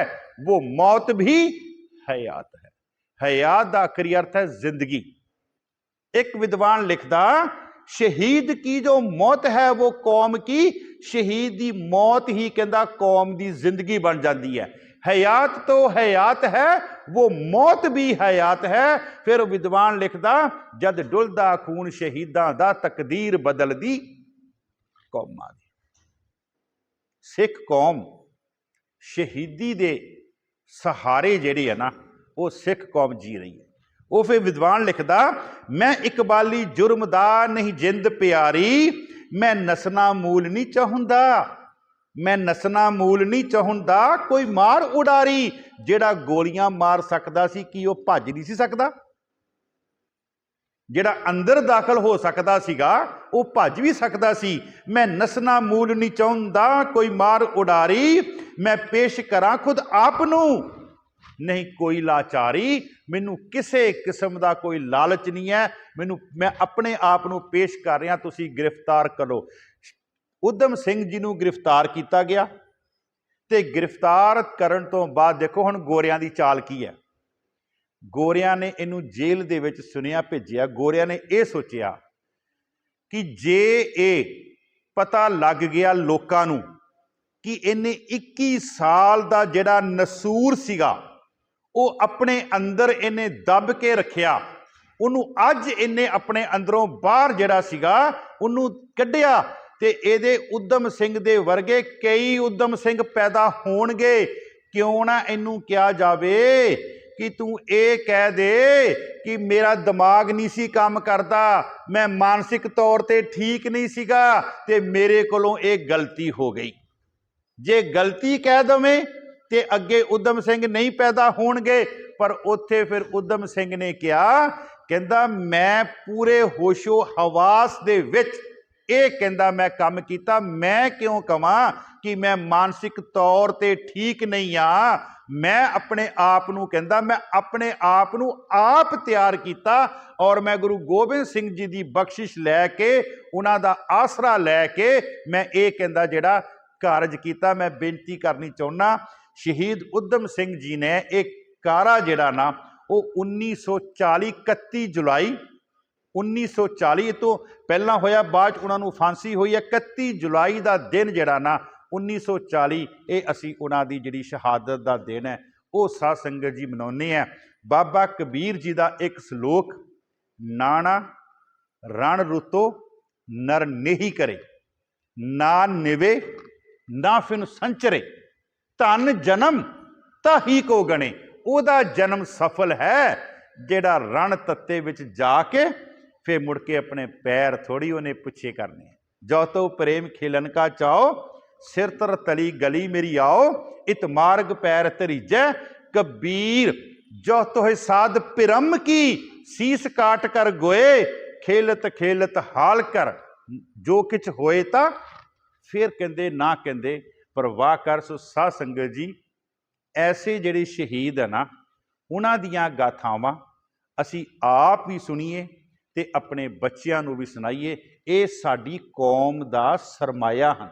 वो मौत भी हयात है। हयात का आखिरी अर्थ है जिंदगी। एक विद्वान लिखदा, शहीद की जो मौत है वो कौम की, शहीद की मौत ही कहता कौम की जिंदगी बन जाती है। हयात तो हयात है वो मौत भी हयात है। फिर विद्वान लिखदा, जद डुलदा खून शहीदां दा तकदीर बदलदी कौमां दी। सिख कौम शहीदी दे सहारे जिहड़े है ना, वो सिख कौम जी रही है। वो फिर विद्वान लिखदा, मैं इकबाली जुर्म दा नहीं जिंद प्यारी, मैं नसना मूल नहीं चाहुंदा, मैं नसना मूल नहीं चाहुंदा, कोई मार उडारी। जिहड़ा गोलियां मार सकदा सी कि वो भज नहीं सी सकदा, जिहड़ा अंदर दाखल हो सकदा सीगा वो भज भी सकदा सी। मैं नसना मूल नहीं चाहुंदा, कोई मार उडारी, मैं पेश करां खुद आप नूं नहीं कोई लाचारी। मैनू किसी किस्म का कोई लालच नहीं है, मैनू, मैं अपने आप नूं पेश कर रहा, तुसीं गिरफ्तार करो। उधम सिंह जी नूं गिरफ्तार किया गया, ਤੇ ਗ੍ਰਿਫਤਾਰ ਕਰਨ ਤੋਂ ਬਾਅਦ ਦੇਖੋ ਹੁਣ ਗੋਰਿਆਂ ਦੀ ਚਾਲ ਕੀ ਹੈ। ਗੋਰਿਆਂ ਨੇ ਇਹਨੂੰ ਜੇਲ੍ਹ ਦੇ ਵਿੱਚ ਸੁਨੇਹਾ ਭੇਜਿਆ। ਗੋਰਿਆਂ ਨੇ ਇਹ ਸੋਚਿਆ ਕਿ ਜੇ ਇਹ ਪਤਾ ਲੱਗ ਗਿਆ ਲੋਕਾਂ ਨੂੰ ਕਿ ਇਹਨੇ 21 ਸਾਲ ਦਾ ਜਿਹੜਾ ਨਸੂਰ ਸੀਗਾ ਉਹ ਆਪਣੇ ਅੰਦਰ ਇਹਨੇ ਦੱਬ ਕੇ ਰੱਖਿਆ, ਉਹਨੂੰ ਅੱਜ ਇਹਨੇ ਆਪਣੇ ਅੰਦਰੋਂ ਬਾਹਰ ਜਿਹੜਾ ਸੀਗਾ ਉਹਨੂੰ ਕੱਢਿਆ, ਤੇ ਇਹਦੇ ਊਧਮ ਸਿੰਘ ਦੇ ਵਰਗੇ ਕਈ ਊਧਮ ਸਿੰਘ ਪੈਦਾ ਹੋਣਗੇ। ਕਿਉਂ ਨਾ ਇਹਨੂੰ ਕਿਹਾ ਜਾਵੇ ਕਿ ਤੂੰ ਇਹ ਕਹਿ ਦੇ ਕਿ ਮੇਰਾ ਦਿਮਾਗ ਨਹੀਂ ਸੀ ਕੰਮ ਕਰਦਾ, ਮੈਂ ਮਾਨਸਿਕ ਤੌਰ ਤੇ ਠੀਕ ਨਹੀਂ ਸੀਗਾ ਤੇ ਮੇਰੇ ਕੋਲੋਂ ਇਹ ਗਲਤੀ ਹੋ ਗਈ। ਜੇ ਗਲਤੀ ਕਹਿ ਦਵੇਂ ਤੇ ਅੱਗੇ ਊਧਮ ਸਿੰਘ ਨਹੀਂ ਪੈਦਾ ਹੋਣਗੇ। ਪਰ ਉੱਥੇ ਫਿਰ ਊਧਮ ਸਿੰਘ ਨੇ ਕਿਹਾ, ਕਹਿੰਦਾ ਮੈਂ ਪੂਰੇ ਹੋਸ਼ੋ ਹਵਾਸ ਦੇ ਵਿੱਚ ਇਹ ਕਹਿੰਦਾ ਮੈਂ ਕੰਮ ਕੀਤਾ, ਮੈਂ ਕਿਉਂ ਕਵਾਂ ਕਿ ਮੈਂ ਮਾਨਸਿਕ ਤੌਰ ਤੇ ਠੀਕ ਨਹੀਂ ਆ। ਮੈਂ ਆਪਣੇ ਆਪ ਨੂੰ ਕਹਿੰਦਾ ਮੈਂ ਆਪਣੇ ਆਪ ਨੂੰ ਆਪ ਤਿਆਰ ਕੀਤਾ ਔਰ ਮੈਂ ਗੁਰੂ ਗੋਬਿੰਦ ਸਿੰਘ ਜੀ ਦੀ ਬਖਸ਼ਿਸ਼ ਲੈ ਕੇ ਉਹਨਾਂ ਦਾ ਆਸਰਾ ਲੈ ਕੇ ਮੈਂ ਇਹ ਕਹਿੰਦਾ ਜਿਹੜਾ ਕਾਰਜ ਕੀਤਾ। ਮੈਂ ਬੇਨਤੀ ਕਰਨੀ ਚਾਹੁੰਦਾ, ਸ਼ਹੀਦ ਊਧਮ ਸਿੰਘ ਜੀ ਨੇ ਇਹ ਕਾਰਾ ਜਿਹੜਾ ਨਾ ਉਹ 1940 31 ਜੁਲਾਈ 1940 ਤੋਂ ਪਹਿਲਾਂ ਹੋਇਆ, ਬਾਅਦ 'ਚ ਉਹਨਾਂ ਨੂੰ ਫਾਂਸੀ ਹੋਈ ਹੈ। 31 ਜੁਲਾਈ ਦਾ ਦਿਨ ਜਿਹੜਾ ਨਾ 1940 ਇਹ ਅਸੀਂ ਉਹਨਾਂ ਦੀ ਜਿਹੜੀ ਸ਼ਹਾਦਤ ਦਾ ਦਿਨ ਹੈ ਉਹ ਸਾਧ ਸੰਗਤ ਜੀ ਮਨਾਉਂਦੇ ਹਾਂ। ਬਾਬਾ ਕਬੀਰ ਜੀ ਦਾ ਇੱਕ ਸਲੋਕ, ਨਾਣਾ ਰਣ ਰੁੱਤੋ ਨਰ ਨੇਹੀ ਕਰੇ, ਨਾ ਨਿਵੇ ਨਾ ਫਿਨ ਸੰਚਰੇ, ਧਨ ਜਨਮ ਤਾਹੀ ਕੋ ਗਣੇ। ਉਹਦਾ ਜਨਮ ਸਫਲ ਹੈ ਜਿਹੜਾ ਰਣ ਤੱਤੇ ਵਿੱਚ ਜਾ ਕੇ ਫਿਰ ਮੁੜ ਕੇ ਆਪਣੇ ਪੈਰ ਥੋੜੀ ਉਹਨੇ ਪਿੱਛੇ ਕਰਨੇ। ਜੋ ਤੋ ਪ੍ਰੇਮ ਖੇਲਨ ਕਾ ਚਾਓ, ਸਿਰ ਤਰ ਤਲੀ ਗਲੀ ਮੇਰੀ ਆਓ, ਇਤ ਮਾਰਗ ਪੈਰ ਤਰੀਜੈ ਕਬੀਰ। ਜੋ ਤੋਹਿ ਸਾਧ ਪਿਰਮ ਕੀ, ਸੀਸ ਕਾਟ ਕਰ ਗੋਏ, ਖੇਲਤ ਖੇਲਤ ਹਾਲ ਕਰ। ਜੋ ਕਿਛ ਹੋਏ ਤਾਂ ਫਿਰ ਕਹਿੰਦੇ ਨਾ ਕਹਿੰਦੇ ਪਰਵਾਹ ਕਰ। ਸੋ ਸਾਧ ਸੰਗਤ ਜੀ, ਐਸੇ ਜਿਹੜੇ ਸ਼ਹੀਦ ਹੈ ਨਾ ਉਹਨਾਂ ਦੀਆਂ ਗਾਥਾਵਾਂ ਅਸੀਂ ਆਪ ਵੀ ਸੁਣੀਏ ਤੇ ਆਪਣੇ ਬੱਚਿਆਂ ਨੂੰ ਵੀ ਸੁਣਾਈਏ। ਇਹ ਸਾਡੀ ਕੌਮ ਦਾ ਸਰਮਾਇਆ ਹਨ,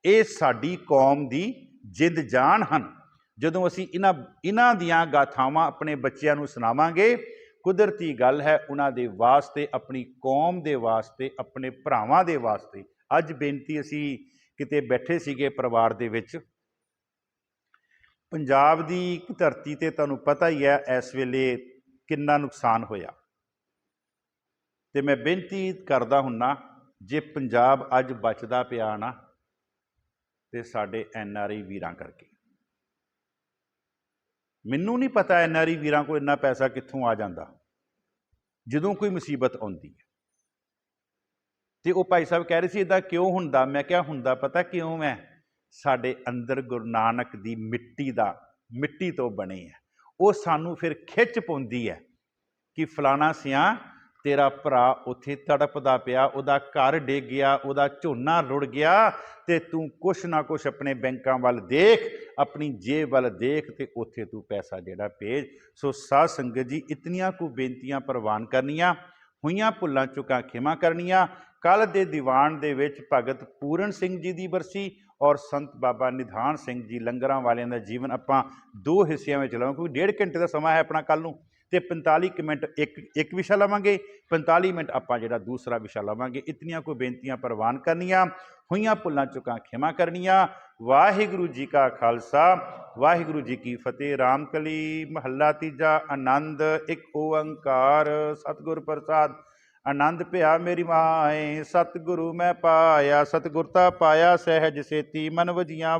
ਇਹ ਸਾਡੀ ਕੌਮ ਦੀ ਜਿੰਦ ਜਾਨ ਹਨ। ਜਦੋਂ ਅਸੀਂ ਇਹਨਾਂ ਦੀਆਂ ਗਾਥਾਵਾਂ ਆਪਣੇ ਬੱਚਿਆਂ ਨੂੰ ਸੁਣਾਵਾਂਗੇ, ਕੁਦਰਤੀ ਗੱਲ ਹੈ ਉਹਨਾਂ ਦੇ ਵਾਸਤੇ, ਆਪਣੀ ਕੌਮ ਦੇ ਵਾਸਤੇ, ਆਪਣੇ ਭਰਾਵਾਂ ਦੇ ਵਾਸਤੇ। ਅੱਜ ਬੇਨਤੀ, ਅਸੀਂ ਕਿਤੇ ਬੈਠੇ ਸੀਗੇ ਪਰਿਵਾਰ ਦੇ ਵਿੱਚ, ਪੰਜਾਬ ਦੀ ਧਰਤੀ ਤੇ ਤੁਹਾਨੂੰ ਪਤਾ ਹੀ ਹੈ ਇਸ ਵੇਲੇ ਕਿੰਨਾ ਨੁਕਸਾਨ ਹੋਇਆ, ਤੇ ਮੈਂ ਬੇਨਤੀ ਕਰਦਾ ਹੁੰਨਾ, ਜੇ ਪੰਜਾਬ ਅੱਜ ਬਚਦਾ ਪਿਆ ਨਾ ਤੇ ਸਾਡੇ NRI ਵੀਰਾਂ ਕਰਕੇ। ਮੈਨੂੰ ਨਹੀਂ ਪਤਾ NRI ਵੀਰਾਂ ਕੋਲ ਇੰਨਾ ਪੈਸਾ ਕਿੱਥੋਂ ਆ ਜਾਂਦਾ ਜਦੋਂ ਕੋਈ ਮੁਸੀਬਤ ਆਉਂਦੀ ਹੈ। ਤੇ ਉਹ ਭਾਈ ਸਾਹਿਬ ਕਹਿ ਰਹੇ ਸੀ ਇੱਦਾਂ ਕਿਉਂ ਹੁੰਦਾ? ਮੈਂ ਕਿਹਾ ਹੁੰਦਾ ਪਤਾ ਕਿਉਂ ਹੈ, ਸਾਡੇ ਅੰਦਰ ਗੁਰੂ ਨਾਨਕ ਦੀ ਮਿੱਟੀ ਤੋਂ ਬਣੇ ਹੈ। ਉਹ ਸਾਨੂੰ ਫਿਰ ਖਿੱਚ ਪਾਉਂਦੀ ਹੈ ਕਿ ਫਲਾਣਾ ਸਿਆਂ ਤੇਰਾ ਭਰਾ ਉੱਥੇ ਤੜਪਦਾ ਪਿਆ, ਉਹਦਾ ਘਰ ਡਿੱਗ ਗਿਆ, ਉਹਦਾ ਝੋਨਾ ਰੁੜ ਗਿਆ, ਤੇ ਤੂੰ ਕੁਛ ਨਾ ਕੁਛ ਆਪਣੇ ਬੈਂਕਾਂ ਵੱਲ ਦੇਖ, ਆਪਣੀ ਜੇਬ ਵੱਲ ਦੇਖ, ਤੇ ਉੱਥੇ ਤੂੰ ਪੈਸਾ ਜਿਹੜਾ ਭੇਜ। ਸੋ ਸਾਧ ਸੰਗਤ ਜੀ, ਇਤਨੀਆਂ ਕੁ ਬੇਨਤੀਆਂ ਪ੍ਰਵਾਨ ਕਰਨੀਆਂ, ਹੋਈਆਂ ਭੁੱਲਾਂ ਚੁੱਕਾਂ ਖਿਮਾ ਕਰਨੀਆਂ। ਕੱਲ੍ਹ ਦੇ ਦੀਵਾਨ ਦੇ ਵਿੱਚ ਭਗਤ ਪੂਰਨ ਸਿੰਘ ਜੀ ਦੀ ਬਰਸੀ ਔਰ ਸੰਤ ਬਾਬਾ ਨਿਧਾਨ ਸਿੰਘ ਜੀ ਲੰਗਰਾਂ ਵਾਲਿਆਂ ਦਾ ਜੀਵਨ ਆਪਾਂ 2 ਹਿੱਸਿਆਂ ਵਿੱਚ ਲਵਾਂਗੇ, ਕਿਉਂਕਿ 1.5 ਘੰਟੇ ਦਾ ਸਮਾਂ ਹੈ ਆਪਣਾ ਕੱਲ੍ਹ ਨੂੰ, ਤੇ 45 ਮਿੰਟ ਇੱਕ ਵਿਸ਼ਾ ਲਵਾਂਗੇ, 45 ਮਿੰਟ ਆਪਾਂ ਜਿਹੜਾ ਦੂਸਰਾ ਵਿਸ਼ਾ ਲਵਾਂਗੇ। ਇਤਨੀਆਂ ਕੋਈ ਬੇਨਤੀਆਂ ਪ੍ਰਵਾਨ ਕਰਨੀਆਂ, ਹੋਈਆਂ ਭੁੱਲਾਂ ਚੁੱਕਾਂ ਖਿਮਾ ਕਰਨੀਆਂ। ਵਾਹਿਗੁਰੂ ਜੀ ਕਾ ਖਾਲਸਾ, ਵਾਹਿਗੁਰੂ ਜੀ ਕੀ ਫਤਿਹ। ਰਾਮਕਲੀ ਮਹੱਲਾ ਤੀਜਾ। ਆਨੰਦ ਇੱਕ ਓੰਕਾਰ ਸਤਿਗੁਰ ਪ੍ਰਸਾਦ। ਆਨੰਦ ਭਿਆ ਮੇਰੀ ਮਾਏ, ਸਤਿਗੁਰੂ ਮੈਂ ਪਾਇਆ, ਸਤਿਗੁਰ ਤਾ ਪਾਇਆ ਸਹਿਜ ਸੇਤੀ ਮਨ ਵਜੀਆਂ।